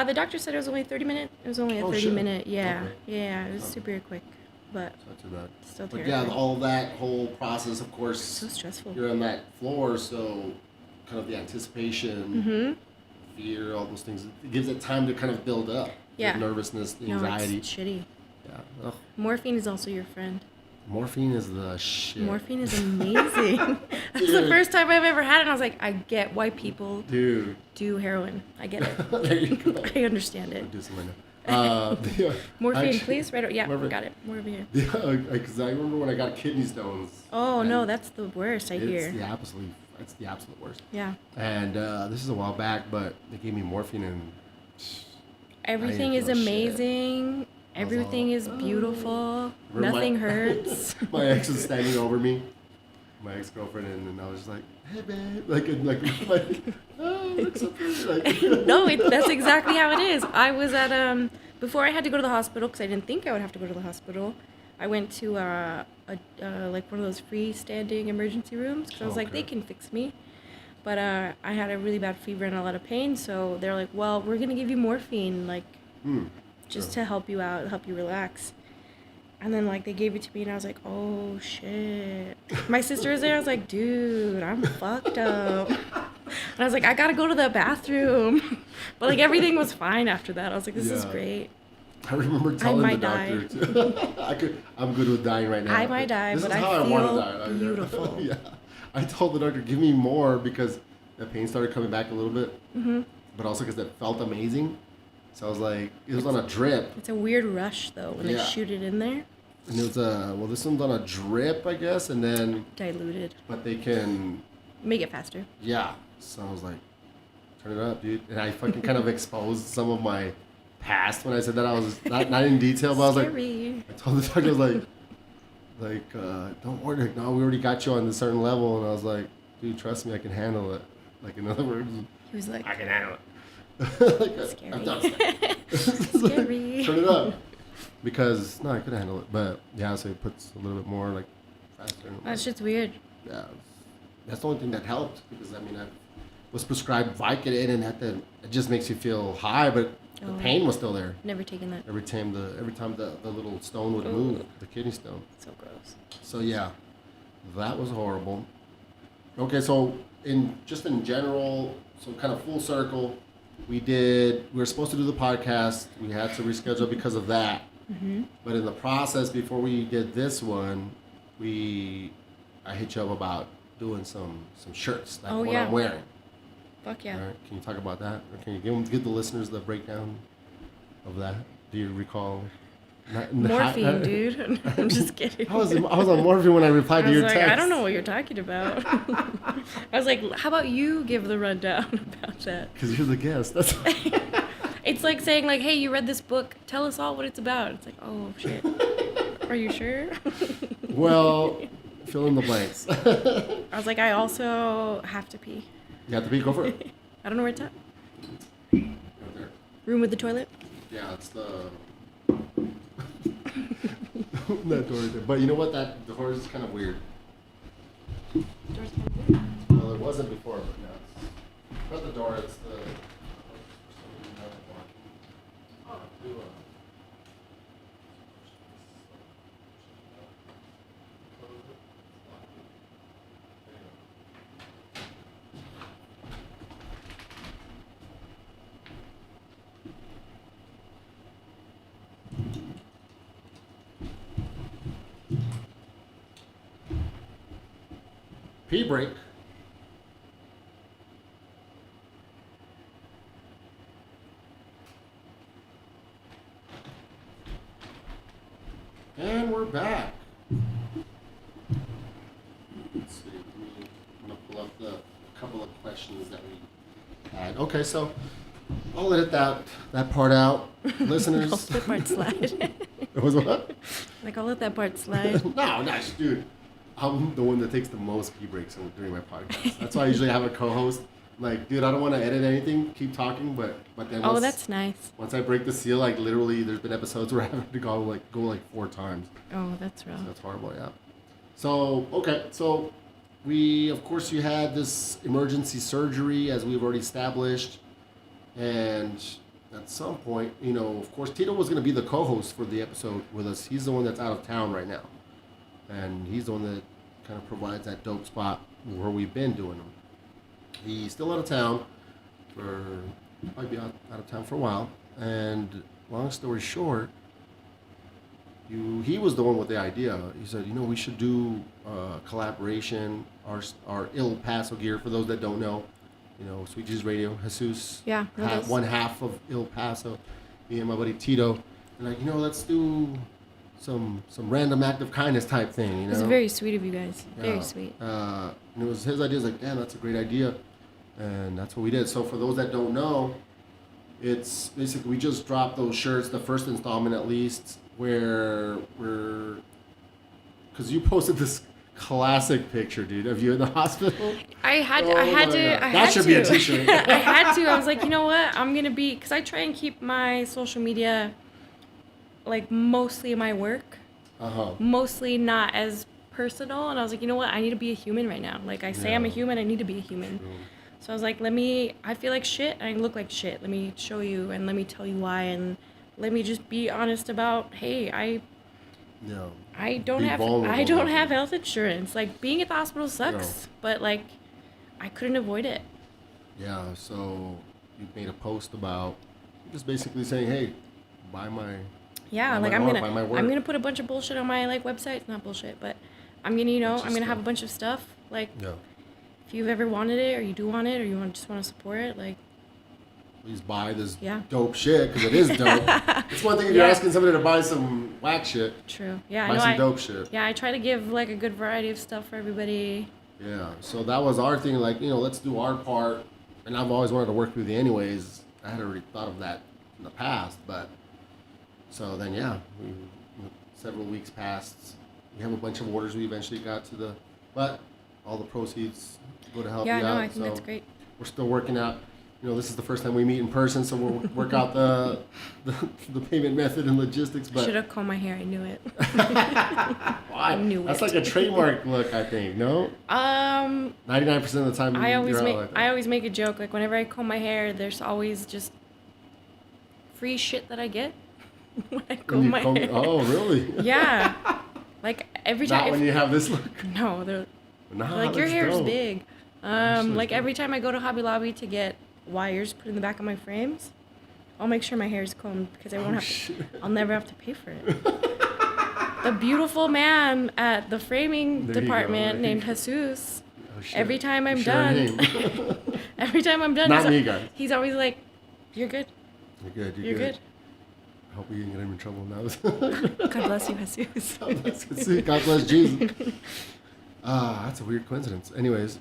The doctor said it was only 30 minutes. It was only a 30-minute. Yeah, yeah, it was super quick, but It's not too bad. still But terrifying. yeah, all that whole process, of course, So stressful. you're on that floor, so kind of the anticipation, fear, all those things, it gives it time to kind of build up. Yeah. The nervousness, the No, anxiety. it's shitty. Yeah. Ugh. Morphine is also your friend. Morphine is the shit. Morphine is amazing. That's the first time I've ever had it, and I was like, I get why people Dude. do heroin. I get it. There you go. I understand it. I'll do some right now. Morphine, actually, please. Right. Yeah, morphine. got it. More over here. Yeah, because I remember when I got kidney stones. Oh no, and that's the worst. I hear. It's the absolute worst. Yeah. And this is a while back, but they gave me morphine and Everything is feel shit. amazing. Everything is beautiful. Nothing hurts. My ex was standing over me, my ex-girlfriend, and I was just like, "Hey, babe," like, "Oh, look so pretty." Like, No, that's exactly how it is. I was at before I had to go to the hospital because I didn't think I would have to go to the hospital. I went to like one of those freestanding emergency rooms because I was like, they can fix me. But I had a really bad fever and a lot of pain, so they're like, well, we're gonna give you morphine, like, just to help you out, help you relax. And then like they gave it to me, and I was like, oh shit. My sister was there. I was like, dude, I'm fucked up. And I was like, I gotta go to the bathroom. But like everything was fine after that. I was like, this is great. I remember telling the doctor too. I'm good with dying right now. I might die, this but is how I I want to feel die. Like, beautiful. Yeah. I told the doctor, give me more because the pain started coming back a little bit, but also because it felt amazing. So I was like, it was on a drip. It's a weird rush though when they shoot it in there. And it was this one's on a drip, I guess, and then diluted. But they can make it faster. Yeah. So I was like, turn it up, dude. And I fucking kind of exposed some of my past when I said that. I was not in detail, but I was like, I told the doctor, I was like, don't worry, like, no, we already got you on this certain level. And I was like, dude, trust me, I can handle it. Like, in other words, he was like, I can handle it. Like, scary. I'm done. Scary. Turn it up. Because, no, I could handle it. But, yeah, so it puts a little bit more, like, faster. That shit's weird. Yeah. That's the only thing that helped. Because, I mean, I was prescribed Vicodin, and it just makes you feel high, but the pain was still there. Never taken that. Every time the little stone would move, the kidney stone. So gross. So yeah, that was horrible. Okay, so in general, so kind of full circle, we were supposed to do the podcast. We had to reschedule because of that. Mm-hmm. But in the process, before we did this one, I hit you up about doing some shirts like what I'm wearing. Fuck yeah. All right. Can you talk about that? Or can you give the listeners the breakdown of that? Do you recall? Morphine, dude. I'm just kidding. I was on morphine when I replied to your text. I don't know what you're talking about. I was like, how about you give the rundown about that? Because you're the guest. That's It's like saying, like, hey, you read this book. Tell us all what it's about. It's like, oh, shit. Are you sure? Well, fill in the blanks. I was like, I also have to pee. You have to pee? Go for it. I don't know where it's at. Right there. Room with the toilet? Yeah, it's the... that door right there. But you know what? That door is kind of weird. Door's kind of weird? Well, it wasn't before, but now it's... Not the door, it's the... Pee break. And we're back. Let's see. I'm going to pull up a couple of questions that we had. Okay, so I'll edit that part out. Listeners. I'll let that part slide. It was what? Like, I'll let that part slide. No, dude. I'm the one that takes the most pee breaks during my podcast. That's why I usually have a co-host. Like, dude, I don't want to edit anything. Keep talking, but then once, that's nice. Once I break the seal, like literally, there's been episodes where I have to go 4 times. Oh, that's rough. So that's horrible, yeah. So okay, so of course you had this emergency surgery as we've already established, and at some point, of course, Tito was going to be the co-host for the episode with us. He's the one that's out of town right now, and he's the one that kind of provides that dope spot where we've been doing them. He's still out of town might be out of town for a while. And long story short, he was the one with the idea. He said, we should do collaboration. Our El Paso gear, for those that don't know, Sweet Jesus Radio, Jesus, Yeah, one half of El Paso, me and my buddy Tito, and like, let's do some random act of kindness type thing. It was very sweet of you guys. Very sweet. And it was his idea. Like, damn, that's a great idea, and that's what we did. So for those that don't know, it's basically we just dropped those shirts, the first installment at least, where because you posted this classic picture, dude, of you in the hospital. I had to. That should be a t-shirt. I had to. I was like, you know what? I'm gonna be, because I try and keep my social media like mostly my work, mostly not as personal. And I was like, you know what? I need to be a human right now. Like I say, I'm a human. I need to be a human. True. So I was like, I feel like shit and I look like shit. Let me show you and let me tell you why, and let me just be honest about, hey, I don't have health insurance. Like being at the hospital sucks, but like I couldn't avoid it. Yeah, so you made a post about just basically saying, hey, buy my I'm gonna put a bunch of bullshit on my like website. It's not bullshit, but I'm gonna have a bunch of stuff like. Yeah. If you've ever wanted it, or you do want it, or you just want to support it, like. Please buy this dope shit, because it is dope. It's one thing if you're asking somebody to buy some whack shit. True. Yeah. Buy some dope shit. Yeah, I try to give like a good variety of stuff for everybody. Yeah. So that was our thing. Like, let's do our part. And I've always wanted to work with you anyways. I had already thought of that in the past, but. So then, several weeks passed. We have a bunch of orders we eventually got to but all the proceeds go to help you out. Yeah, no, I think that's great. We're still working out. This is the first time we meet in person, so we'll work out the payment method and logistics. But should have combed my hair. I knew it. Why? I knew that's like a trademark look, I think. No. 99% of the time. I always make a joke. Like whenever I comb my hair, there's always just free shit that I get when I comb my hair. Oh, really? Yeah. Like every time. Not when you have this look. No, they're like your hair's dope. Big. Like every time I go to Hobby Lobby to get wires put in the back of my frames, I'll make sure my hair is combed because I'll never have to pay for it. The beautiful man at the framing department named Jesus. Every time I'm done, Not me, guys. He's always like, "You're good. You're good. I hope we didn't get him in trouble now. God bless you, Jesus. God bless Jesus. That's a weird coincidence. Anyways,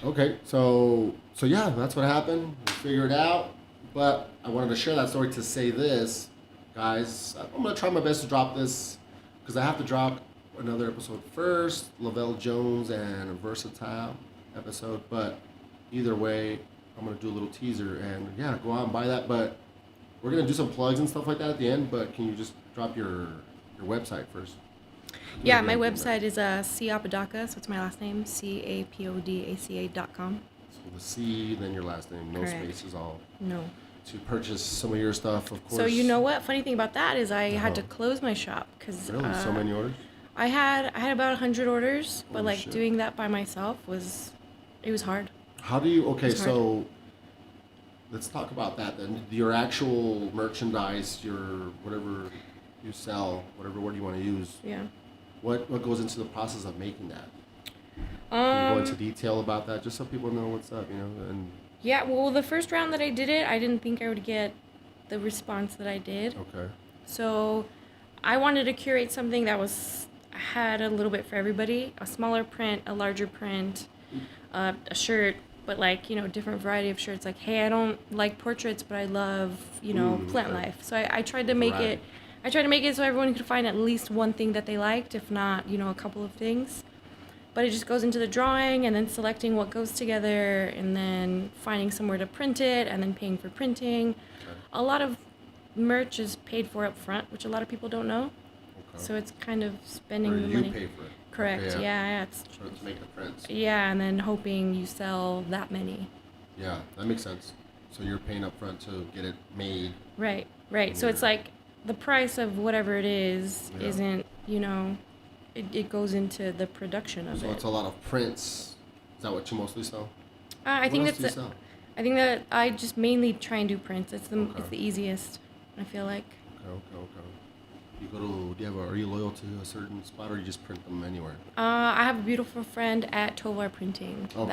okay, so yeah, that's what happened. We figured it out. But I wanted to share that story to say this, guys. I'm gonna try my best to drop this because I have to drop another episode first, Lavelle Jones and a Versatile episode. But either way, I'm gonna do a little teaser and go out and buy that. But we're gonna do some plugs and stuff like that at the end. But can you just drop your website first? Yeah, my website is Apodaca, so it's my last name, CAPODACA.com. So the C, then your last name, no spaces, all. No. To purchase some of your stuff, of course. So you know what? Funny thing about that is I had to close my shop because. Really, so many orders? I had about 100 orders, but doing that by myself was hard. How do you? Okay, so let's talk about that then. Your actual merchandise, your whatever you sell, whatever word you want to use. Yeah. What goes into the process of making that? Can you go into detail about that, just so people know what's up, and. Yeah, well, the first round that I did it, I didn't think I would get the response that I did. Okay. So, I wanted to curate something that had a little bit for everybody: a smaller print, a larger print, a shirt, but different variety of shirts. Like, hey, I don't like portraits, but I love plant life. So I tried to make it. I tried to make it so everyone could find at least one thing that they liked, if not, a couple of things. But it just goes into the drawing and then selecting what goes together and then finding somewhere to print it and then paying for printing. Okay. A lot of merch is paid for up front, which a lot of people don't know. Okay. So it's kind of spending the money. You pay for it. Correct. Okay, yeah. So to make the prints. Yeah, and then hoping you sell that many. Yeah, that makes sense. So you're paying up front to get it made. Right. So it's like the price of whatever it is isn't, it goes into the production of it. So it's a lot of prints. Is that what you mostly sell? I think that I just mainly try and do prints. It's the easiest, I feel like. Okay. Are you loyal to a certain spot, or you just print them anywhere? I have a beautiful friend at Tovar Printing Cool.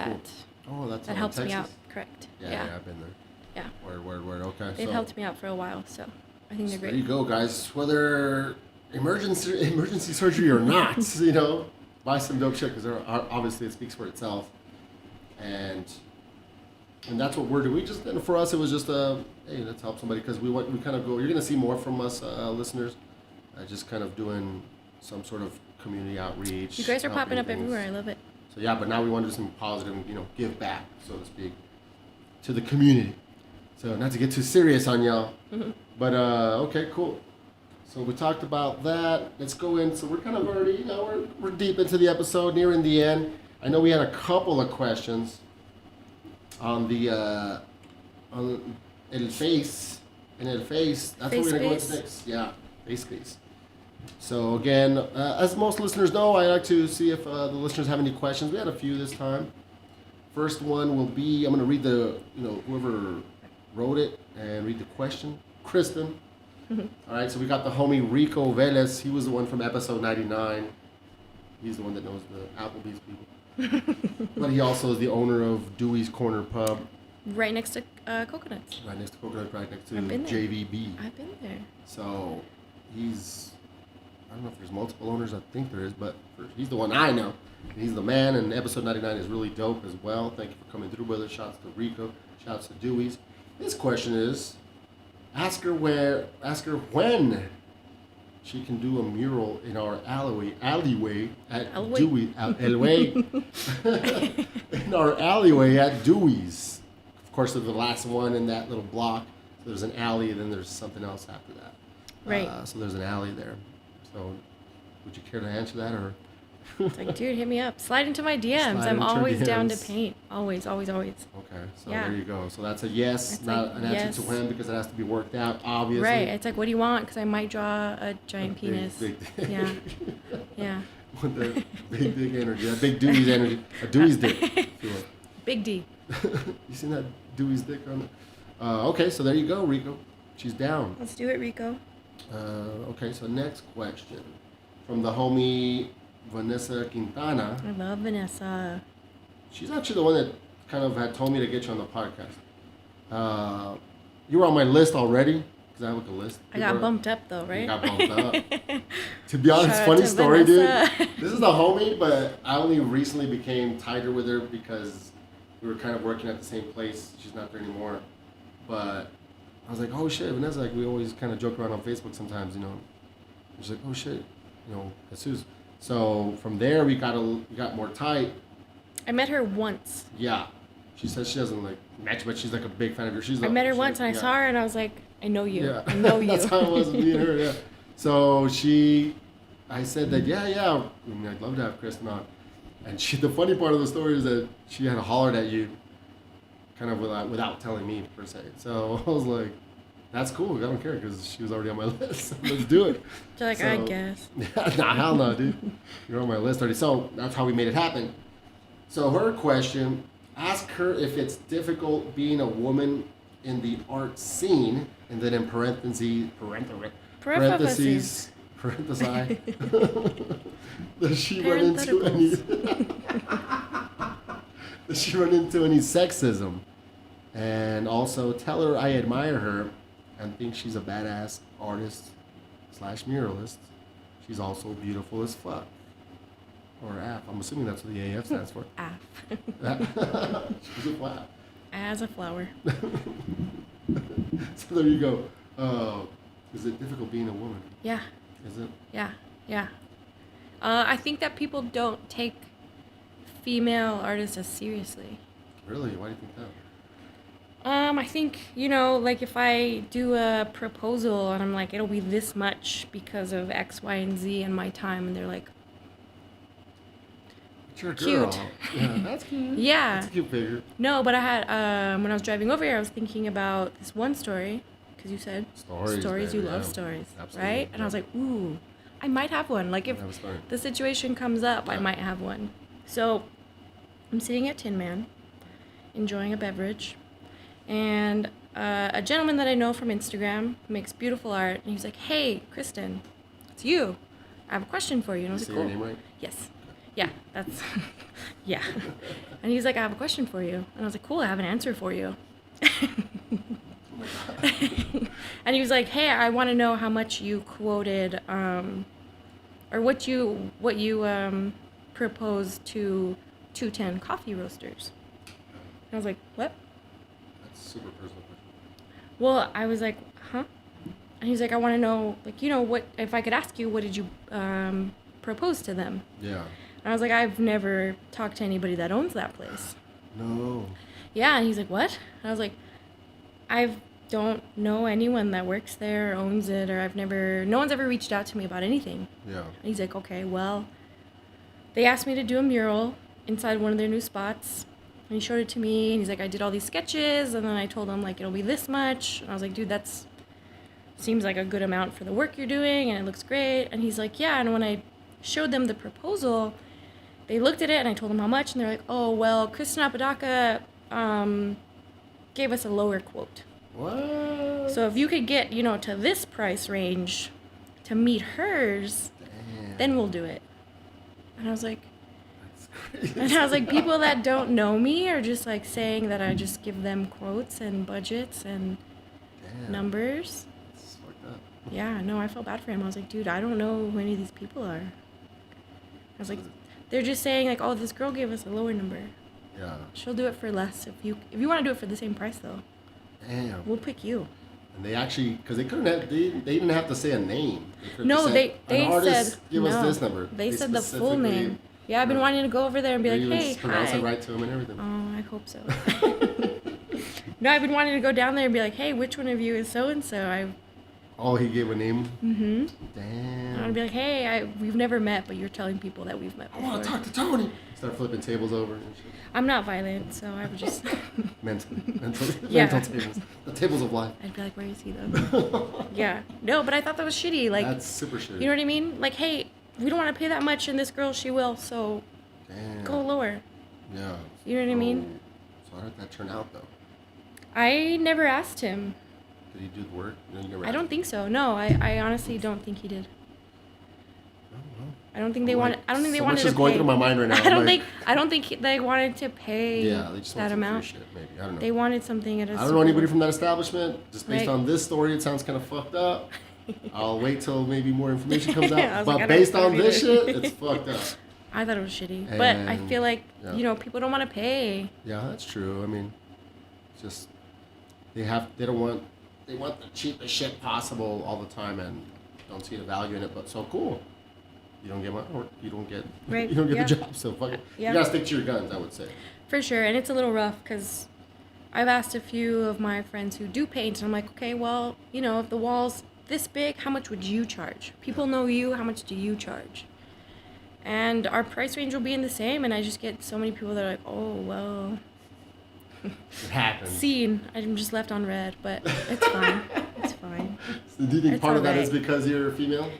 Oh, that's that helps me Texas? out. Correct. Yeah, I've been there. Yeah. Word. Okay. They've helped me out for a while, so I think they're great. There you go, guys. Whether emergency surgery or not, buy some dope shit because obviously it speaks for itself, and that's what we're doing. For us, it was just hey, let's help somebody because we kind of go. You're gonna see more from us, listeners. Just kind of doing some sort of community outreach. You guys are popping up things. everywhere. I love it. So yeah, but now we want to do something positive, give back, so to speak, to the community. So not to get too serious on y'all, but okay, cool. So we talked about that. Let's go in. So we're kind of already, we're deep into the episode, nearing the end. I know we had a couple of questions on the on El Face. In El Face, that's Face what we're gonna go space. into next. Yeah, Face Space. So again, as most listeners know, I like to see if the listeners have any questions. We had a few this time. First one will be, I'm going to read the, whoever wrote it and read the question. Kristen. All right, so we got the homie Rico Velez. He was the one from episode 99. He's the one that knows the Applebee's people. But he also is the owner of Dewey's Corner Pub. Right next to Coconuts. Right next to Coconut, right next to I've been there. JVB. I've been there. So he's, I don't know if there's multiple owners, I think there is, but he's the one I know. He's the man, and episode 99 is really dope as well. Thank you for coming through, brother. Shouts to Rico. Shouts to Dewey's. This question is, ask her when she can do a mural in our alleyway at Dewey. In our alleyway at Dewey's. Of course, there's the last one in that little block. So there's an alley, and then there's something else after that. Right. So there's an alley there. So would you care to answer that, or? It's like, dude, hit me up. Slide into my DMs. Slide I'm into always down to DMs. paint. Always. Okay, so Yeah. there you go. So that's a yes, It's not like, an answer yes. to when, because it has to be worked out, obviously. Right. It's like, what do you want? Because I might draw a giant penis. Big Yeah. Yeah. With the big dick energy, that big Dewey's energy, a Dewey's dick. If you will. Big D. You seen that Dewey's dick on it? Okay, so there you go, Rico. She's down. Let's do it, Rico. Okay, so next question from the homie Vanessa Quintana. I love Vanessa. She's actually the one that kind of had told me to get you on the podcast. You were on my list already, because I have like a list. I got bumped up though, right? You got bumped up. To be honest, Shout out funny to story, Vanessa. dude. This is the homie, but I only recently became tighter with her because we were kind of working at the same place. She's not there anymore. But I was like, oh shit, Vanessa, like we always kind of joke around on Facebook sometimes, She's like, oh shit, Jesus. So from there we got more tight. I met her once. Yeah. She says she doesn't like match, but she's like a big fan of yours. I met her once and I saw her and I was like, I know you. Yeah. I know you. That's how it was with me and her, yeah. So I said that, yeah, I'd love to have Kristen on. And the funny part of the story is that she had hollered at you kind of without telling me, per se. So I was like, that's cool. I don't care because she was already on my list. So let's do it. She's like, I guess. Nah, hell no, dude. You're on my list already. So that's how we made it happen. So her question, ask her if it's difficult being a woman in the art scene, and then in parentheses, does she run into any sexism? And also tell her I admire her and think she's a badass artist / muralist. She's also beautiful as fuck. Or AF. I'm assuming that's what the AF stands for. AF. She's a flap. As a flower. So there you go. Is it difficult being a woman? Yeah. Is it? Yeah. I think that people don't take female artists as seriously. Really? Why do you think that? I think, like if I do a proposal and I'm like, it'll be this much because of X, Y, and Z in my time, and they're like, It's your girl. Cute. Yeah, that's cute. Yeah. That's a cute figure. No, but I had, when I was driving over here, I was thinking about this one story, because you said Stories, you baby, love yeah. stories, Absolutely, right? And I was like, ooh, I might have one. Like if Have a story. the situation comes up, I Yeah. might have one. So I'm sitting at Tin Man, enjoying a beverage, and a gentleman that I know from Instagram makes beautiful art, and he's like, hey, Kristen, it's you. I have a question for you. And I was Say like, cool. your name right? Yes. Yeah, that's, yeah. And he's like, I have a question for you. And I was like, cool, I have an answer for you. And he was like, hey, I want to know how much you quoted, or what you proposed to 210 coffee roasters. And I was like, what? That's super personal. Well, I was like, huh? And he's like, I want to know, like, what, if I could ask you, what did you propose to them? Yeah. And I was like, I've never talked to anybody that owns that place. No. Yeah, and he's like, what? And I was like, I don't know anyone that works there or owns it, or no one's ever reached out to me about anything. Yeah. And he's like, okay, well, they asked me to do a mural inside one of their new spots. And he showed it to me, and he's like, I did all these sketches, and then I told him, like, it'll be this much. And I was like, dude, that's seems like a good amount for the work you're doing, and it looks great. And he's like, yeah, and when I showed them the proposal, they looked at it, and I told them how much, and they're like, oh, well, CHRISTIN Apodaca gave us a lower quote. What? So if you could get, to this price range to meet hers, Damn. then we'll do it. And I was like, That's crazy. and I was like, people that don't know me are just like saying that I just give them quotes and budgets and Damn. numbers. That's fucked up. Yeah, no, I felt bad for him. I was like, dude, I don't know who any of these people are. I was like, they're just saying like, oh, this girl gave us a lower number. Yeah. She'll do it for less if you want to do it for the same price though. Damn. We'll pick you. And they actually, because they couldn't have, they didn't have to say a name. They No, said, they an artist, said give no. us this number. They said the full specifically- name. Yeah, I've been wanting to go over there and be They like, even hey, pronounce hi. it right to them and everything. Oh, I hope so. No, I've been wanting to go down there and be like, hey, which one of you is so and so? Oh, he gave a name? Mm-hmm. Damn. I want to be like, hey, we've never met, but you're telling people that we've met I before. want to talk to Tony. Start flipping tables over and shit. I'm not violent, so I would just. Mental Yeah. tables. The tables of life. I'd be like, where is he though? Yeah. No, but I thought that was shitty. Like, That's super shitty. you know what I mean? Like, hey, we don't want to pay that much, and this girl, she will, so Damn. go lower. Yeah. You know what I mean? So how did that turn out though? I never asked him. Did he do the work? No, you never I don't think so. No, I honestly don't think he did. I don't think they wanted. I don't think they so wanted much to is going pay. through my mind right now. I don't I'm think. I don't think they wanted to pay Yeah, they just want that some free amount. shit, maybe. I don't know. They wanted something at a. I don't know anybody from that establishment. Just based Right. on this story, it sounds kind of fucked up. I'll wait till maybe more information comes I out. was But like, I don't based on know this either. shit, it's fucked up. I thought it was shitty, but I And- feel like yeah. people don't want to pay. Yeah, that's true. I mean, it's just they want the cheapest shit possible all the time and don't see the value in it. But so cool. You don't get you don't get Right, you don't get yeah. the job. So fuck it. Yeah. You gotta stick to your guns, I would say. For sure, and it's a little rough because I've asked a few of my friends who do paint, and I'm like, okay, well, if the wall's this big, how much would you charge? People know you, how much do you charge? And our price range will be in the same, and I just get so many people that are like, oh, well, It happens. scene. I'm just left on red, but it's fine. It's fine. So do you think It's part of that is alright. because you're female?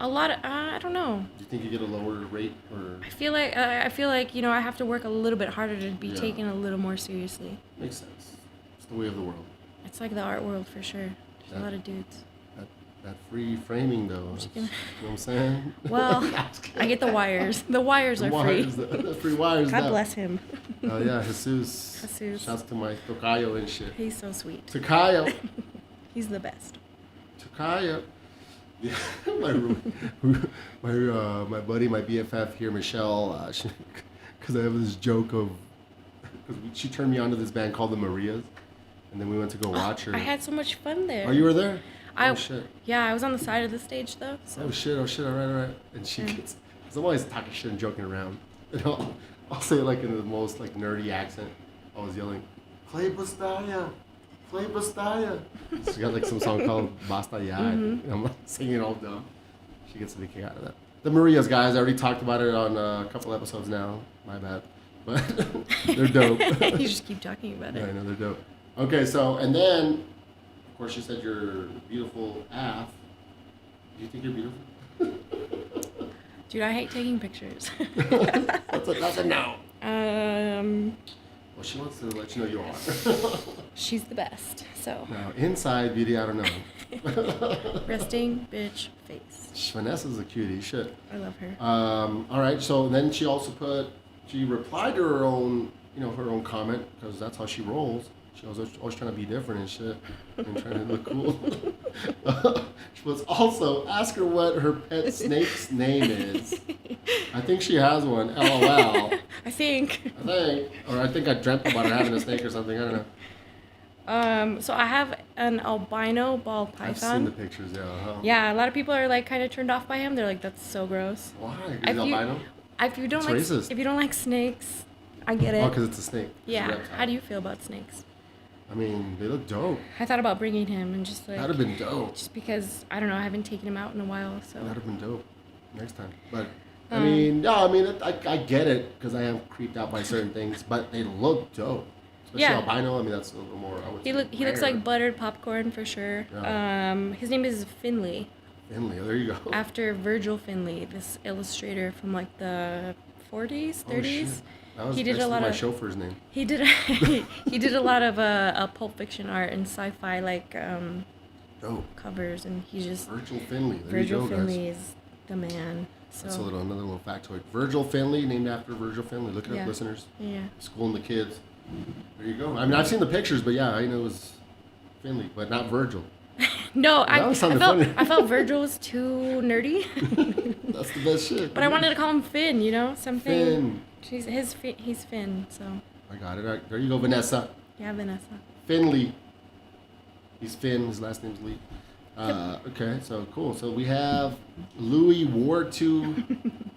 A lot of, I don't know. Do you think you get a lower rate or I feel like I have to work a little bit harder to be Yeah. taken a little more seriously. makes sense? It's the way of the world. It's like the art world for sure. There's Yeah. a lot of dudes. That free framing though. Just You know gonna- what I'm saying? Well, I get the wires. The wires are wires, free. the free wires. God that. bless him. Oh yeah, Jesus. Jesus. Shouts to my tocayo and shit. He's so sweet. Tocayo. He's the best. Tocayo. Yeah, my buddy, my BFF here, Michelle, because I have this joke of, because she turned me on to this band called the Marias, and then we went to go watch her. I had so much fun there. Oh, you were there? I Oh shit. Yeah, I was on the side of the stage though. So. Oh shit, all right. And she gets, because I'm always talking shit and joking around. And I'll say it like in the most like nerdy accent. I was yelling, Play Bastaya. She got like some song called Basta Ya. And I'm like, singing it all dumb. She gets a big kick out of that. The Marias, guys, I already talked about it on a couple episodes now. My bad. But they're dope. You just keep talking about Yeah, I it. know, they're dope. Okay, so, and then, of course, you said you're beautiful AF. Do you think you're beautiful? Dude, I hate taking pictures. That's a no. Well, she wants to let you know you are. She's the best. So. Now, inside beauty, I don't know. Resting bitch face. Vanessa's a cutie. Shit. I love her. All right. So then she also she replied to her own, her own comment, because that's how she rolls. She was always trying to be different and shit, and trying to look cool. She was also, ask her what her pet snake's name is. I think she has one. LOL. I think. Or I think I dreamt about her having a snake or something. I don't know. So I have an albino ball python. I've seen the pictures. Yeah. Uh-huh. Yeah, a lot of people are like kind of turned off by him. They're like, that's so gross. Why? Is albino? If you don't It's like, racist. if you don't like snakes, I get it. Oh, because it's a snake. Yeah. How do you feel about snakes? I mean, they look dope. I thought about bringing him and just like. That'd have been dope. Just because I don't know, I haven't taken him out in a while, so. That'd have been dope. Next time, but. I get it, because I am creeped out by certain things, but they look dope. Especially albino. I mean, that's a little more. He looks like buttered popcorn for sure. Yeah. His name is Finley. Finley, there you go. After Virgil Finley, this illustrator from like the 40s, 30s. Oh, shit. That was he did a lot my of chauffeur's name. He did he did a lot of Pulp Fiction art and sci-fi like covers, and he's just Virgil Finley. There Virgil you go, Finley guys. is the man. So. That's another little factoid. Virgil Finley, named after Virgil Finley. Look it up, listeners. Yeah. Schooling the kids. There you go. I mean, I've seen the pictures, but yeah, I know it was Finley, but not Virgil. No, I felt Virgil was too nerdy. That's the best shit. But I wanted to call him Finn, something. Finn. He's Finn, so. I got it. All right, there you go, Vanessa. Yeah, Vanessa. Finley. He's Finn. His last name's Lee. Okay, so cool. So we have Louis War II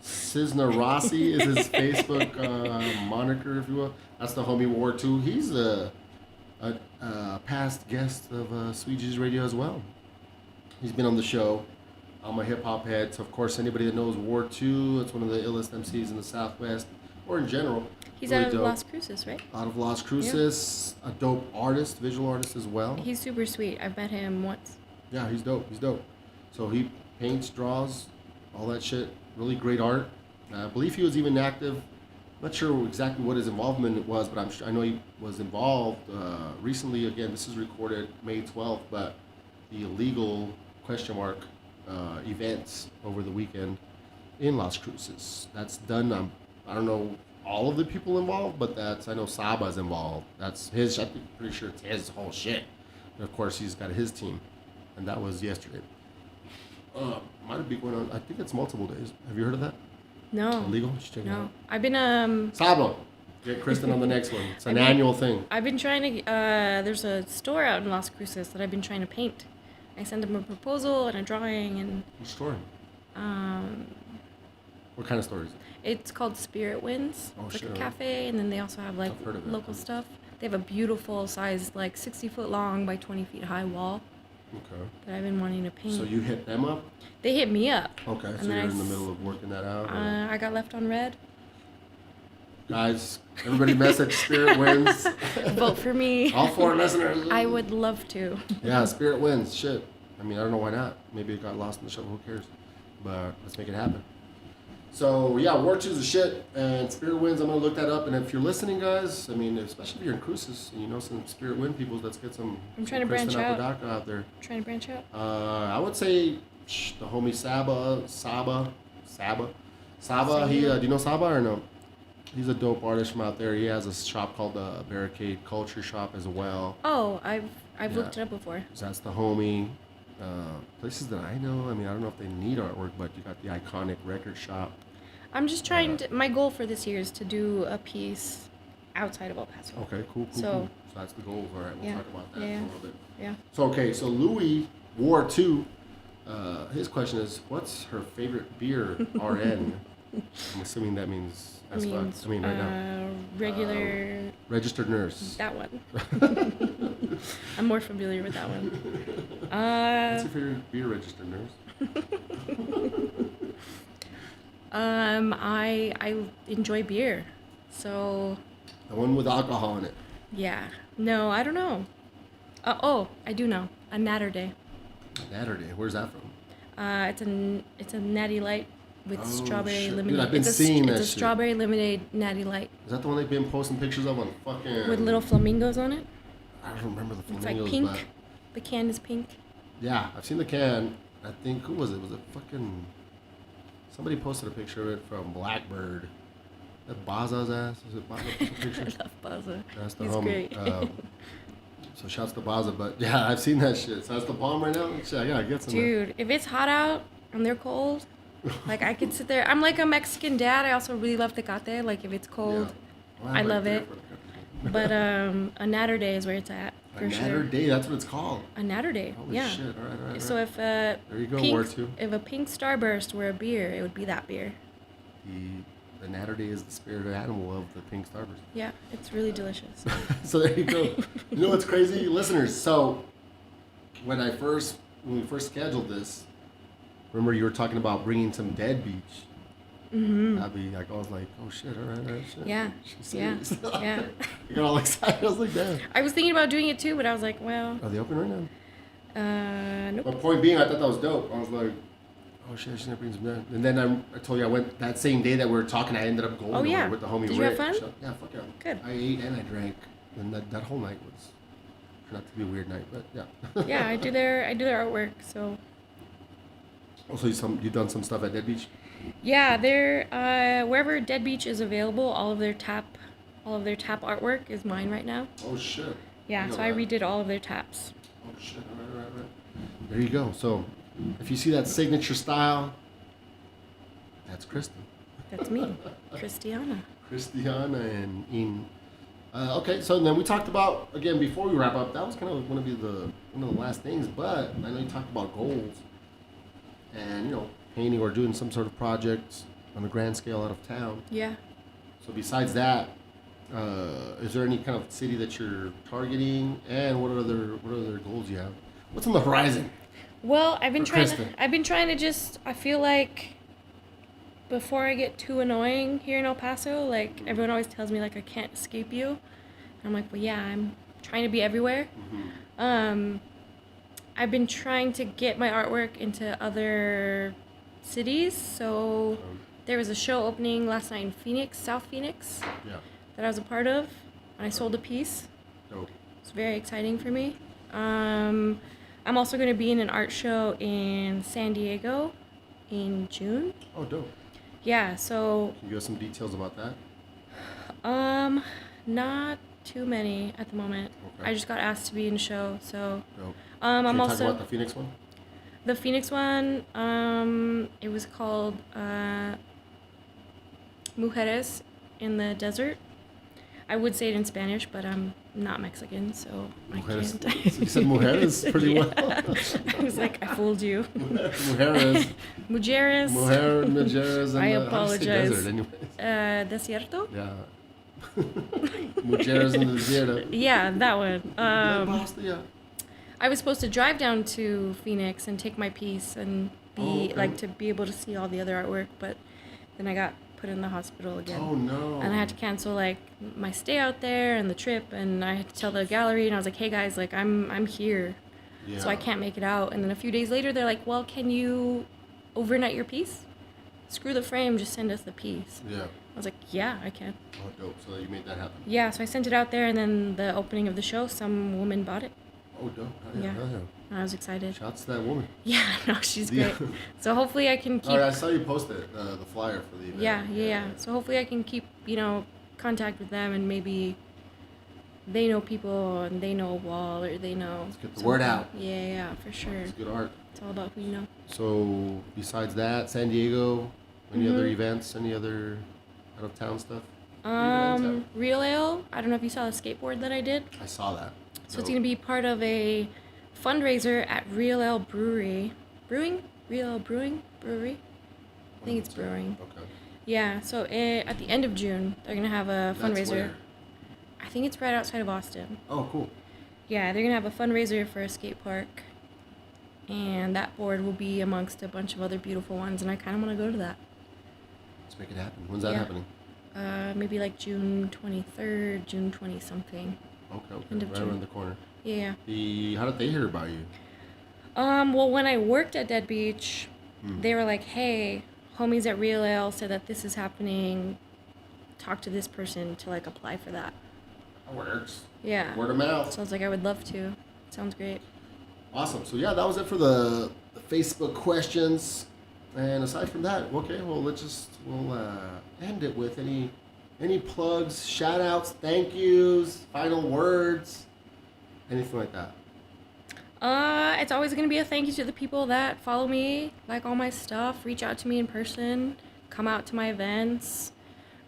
Cisnerossi is his Facebook moniker, if you will. That's the homie War II. He's a past guest of Sweet Jesus Radio as well. He's been on the show. I'm a hip hop head, so of course anybody that knows War II, it's one of the illest MCs in the Southwest, or in general. He's really out of dope. Las Cruces, right? Out of Las Cruces, a dope artist, visual artist as well. He's super sweet. I've met him once. Yeah, he's dope. So he paints, draws, all that shit. Really great art. I believe he was even active. Not sure exactly what his involvement was, but I know he was involved recently. Again, this is recorded May 12th, but the illegal ? Events over the weekend in Las Cruces. That's done. I don't know all of the people involved, but I know Saba's involved. That's his. I'm pretty sure it's his whole shit. And of course, he's got his team, and that was yesterday. Might be going on. I think it's multiple days. Have you heard of that? No. Illegal? Check it No. out. I've been Saba, get Kristen on the next one. It's an annual thing. I've been trying to. There's a store out in Las Cruces that I've been trying to paint. I sent him a proposal and a drawing and. What story? What kind of stories? It's called Spirit Winds. Oh, it's like shit. a cafe, and then they also have like I've heard of that. local stuff. They have a beautiful sized, like 60-foot long by 20 feet high wall Okay. that I've been wanting to paint. So you hit them up? They hit me up. Okay, And so then you're in the middle of working that out? or- I got left on red. Guys, everybody message Spirit Wins. Vote for me. All 4 listeners. I would love to. Yeah, Spirit Wins. Shit. I mean, I don't know why not. Maybe it got lost in the shuffle. Who cares? But let's make it happen. So, yeah, War 2's a shit. And Spirit Wins, I'm going to look that up. And if you're listening, guys, I mean, especially if you're in Cruces and you know some Spirit Win people, let's get some. I'm trying to Kristen branch out. Apodaca out there. Trying to branch out. I would say the homie Saba. He, do you know Saba or no? He's a dope artist from out there. He has a shop called the Barricade Culture Shop as well. Oh, I've looked it up before. So that's the homie. Places that I know. I mean, I don't know if they need artwork, but you got the Iconic Record Shop. I'm just trying to. My goal for this year is to do a piece outside of El Paso. Okay, cool. So that's the goal. All right, we'll talk about that in a little bit. Yeah. So Louis War II. His question is, what's her favorite beer? RN. I'm assuming that means as fuck. I mean, right now. Regular. Registered nurse. That one. I'm more familiar with that one. What's your favorite beer, registered nurse? I enjoy beer, so. The one with alcohol in it. Yeah. No, I don't know. I do know. A Natter Day. Saturday. Where's that from? It's a natty light with strawberry shit. lemonade. Dude, I've been seeing that It's a shit. strawberry lemonade natty light Is that the one they've been posting pictures of on fucking... with little flamingos on it. I don't remember the It's flamingos, like pink. but... The can is pink. Yeah, I've seen the can. I think, who was it? Was it fucking... Somebody posted a picture of it from Blackbird. That Baza's ass? Is it Baza posted a picture? I love Baza. That's the He's homie. great. So shouts to Baza, but yeah, I've seen that shit. So that's the bomb right now? Shit, I gotta get some. Dude, if it's hot out and they're cold, like I could sit there. I'm like a Mexican dad. I also really love tecate. Like if it's cold, Yeah. Well, I like love three or it. four. But a natter day is where it's at for A sure. natter day, that's what it's called. A natter day, Holy yeah. shit, all right. So if There you go, pink, War 2. if a pink starburst were a beer, it would be that beer. The natter day is the spirited animal of the pink starburst. Yeah, it's really delicious. So there you go. You know what's crazy, listeners? So when we first scheduled this, remember you were talking about bringing some Dead Beach. Mm-hmm. I'd be like, I was like, oh shit, all right, shit. Yeah, She's yeah, serious. yeah. You got all excited. I was like, damn. I was thinking about doing it too, but I was like, well, Are they open right now? nope. My point being, I thought that was dope. I was like, oh shit, she's gonna bring some Dead. And then I told you I went that same day that we were talking. I ended up going Oh, yeah. with the homie Did you Rick. have fun? So, yeah, fuck yeah. Good. I ate and I drank, and that whole night was turned out to be a weird night, but yeah. Yeah, I do their artwork, so. Also, you done some stuff at Dead Beach? Yeah, they're wherever Dead Beach is available, all of their tap artwork is mine right now. Oh shit. Yeah, so I redid all of their taps. Oh shit! Right. There you go. So, if you see that signature style, that's Kristen. That's me, Christiana. Christiana and In. Okay, so then we talked about, again, before we wrap up, that was kind of going to be one of the last things, but I know you talked about goals and, painting or doing some sort of project on a grand scale out of town. Yeah. So besides that, is there any kind of city that you're targeting, and what other goals you have? What's on the horizon? Well, I've been trying Kristen. to I feel like before I get too annoying here in El Paso, like everyone always tells me like I can't escape you. And I'm like, well, yeah, I'm trying to be everywhere. Mm-hmm. I've been trying to get my artwork into other cities. So there was a show opening last night in Phoenix, South Phoenix, that I was a part of, and I sold a piece. Dope. It's very exciting for me. I'm also going to be in an art show in San Diego in June. Oh, dope. Yeah, so Can you give us some details about that? not too many at the moment. Okay. I just got asked to be in a show, so Dope. I'm Can you also talk about the Phoenix one? the Phoenix one. It was called Mujeres in the Desert. I would say it in Spanish, but I'm not Mexican, so Mujeres. I can't. You said mujeres pretty Yeah. well. I was like, I fooled you. Mujeres. Mujeres. Mujeres. I And how do you say apologize. desert anyways? Desierto? Yeah. Mujeres in the desierto. Yeah, that one. Yeah. I was supposed to drive down to Phoenix and take my piece and be okay. like to be able to see all the other artwork, but then I got put in the hospital again. Oh no. And I had to cancel like my stay out there and the trip, and I had to tell the gallery, and I was like, hey guys, like I'm here, Yeah. so I can't make it out. And then a few days later, they're like, well, can you overnight your piece? Screw the frame, just send us the piece. Yeah. I was like, yeah, I can. Oh, dope. So you made that happen. Yeah, so I sent it out there, and then the opening of the show, some woman bought it. Oh, dope. Yeah. Hell And I was excited. Shouts to that woman. Yeah, no, she's Yeah. great. So hopefully I can keep. All right, I saw you post it, the flyer for the event. Yeah. So hopefully I can keep, contact with them, and maybe they know people and they know a wall, or they know. Let's get the word out. Yeah, for sure. It's good art. It's all about who you know. So besides that, San Diego, any other events, any other out of town stuff? Real Ale. I don't know if you saw the skateboard that I did. I saw that. So it's gonna be part of a fundraiser at Real Ale Brewery. Real Ale Brewery. I think it's brewing. Okay. Yeah. So at the end of June, they're gonna have a That's fundraiser. where? I think it's right outside of Austin. Oh, cool. Yeah, they're gonna have a fundraiser for a skate park, and that board will be amongst a bunch of other beautiful ones, and I kind of want to go to that. Let's make it happen. When's that Yeah. happening? Maybe like June 23rd, June 20 something. Okay. End of Right June. around the corner. Yeah. How did they hear about you? Well, when I worked at Dead Beach, Hmm. they were like, "Hey, homies at Real Ale said that this is happening. Talk to this person to like apply for that." That works. Yeah. Word of mouth. So I was like, I would love to. Sounds great. Awesome. So yeah, that was it for the Facebook questions. And aside from that, okay, well we'll end it with any plugs, shout outs, thank yous, final words, anything like that. It's always gonna be a thank you to the people that follow me, like all my stuff, reach out to me in person, come out to my events,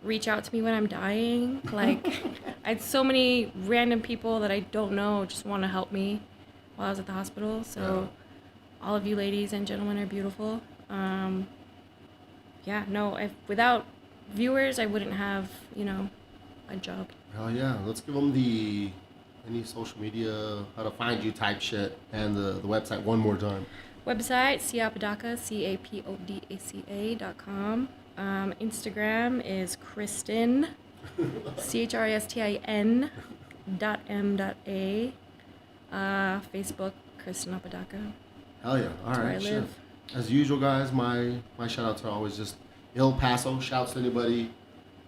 reach out to me when I'm dying. Like, I had so many random people that I don't know just want to help me while I was at the hospital. So, all of you ladies and gentlemen are beautiful. Without viewers, I wouldn't have, a job. Hell yeah, let's give them any social media, how to find you type shit, and the website one more time. Website, Apodaca, CAPODACA.com. Instagram is CHRISTIN, CHRISTIN .M.A. Facebook, CHRISTIN Apodaca. Hell yeah. All right, shit. As usual, guys, my shout outs are always just El Paso. Shouts to anybody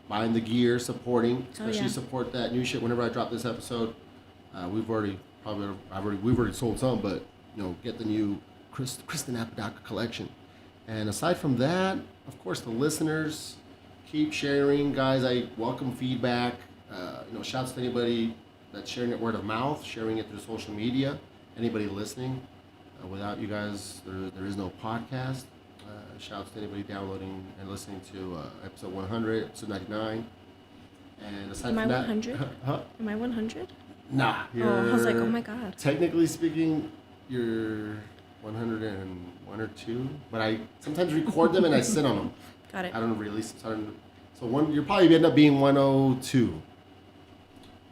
buying the gear, supporting, especially support that new shit whenever I drop this episode. We've already sold some, but get the new CHRISTIN Apodaca collection. And aside from that, of course, the listeners, keep sharing, guys. I welcome feedback. Shouts to anybody that's sharing it word of mouth, sharing it through social media. Anybody listening. Without you guys, there is no podcast. Shouts to anybody downloading and listening to episode 100, episode 99. And aside from that, 100? Huh? Am I 100? Nah. I was like, oh my god. Technically speaking, you're 101 or 2, but I sometimes record them and I sit on them. Got it. I don't release them. So you'll probably end up being 102,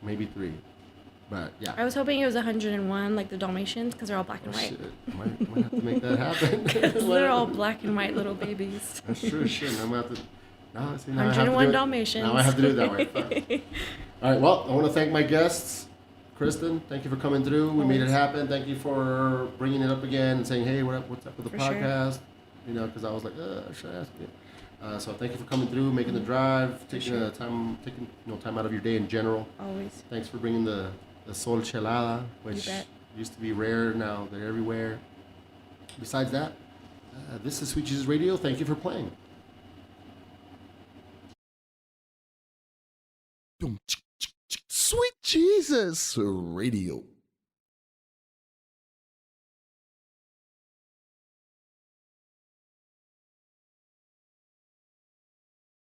maybe 3. But yeah. I was hoping it was 101, like the Dalmatians, because they're all black and white. Shit. Might have to make that happen. Because they're all black and white little babies. That's true. Shit. I'm going to have to... No, see, 101 Dalmatians. Now I have to do it that way. Fuck. All right. Well, I want to thank my guests. CHRISTIN, thank you for coming through. We made it happen. Thank you for bringing it up again and saying, hey, what's up with the podcast? Sure. Because I was like, should I ask you? So thank you for coming through, making the drive, taking time out of your day in general. Always. Thanks for bringing the sol chelada, which used to be rare. Now they're everywhere. Besides that, this is Sweet Jesus Radio. Thank you for playing. Sweet Jesus Radio.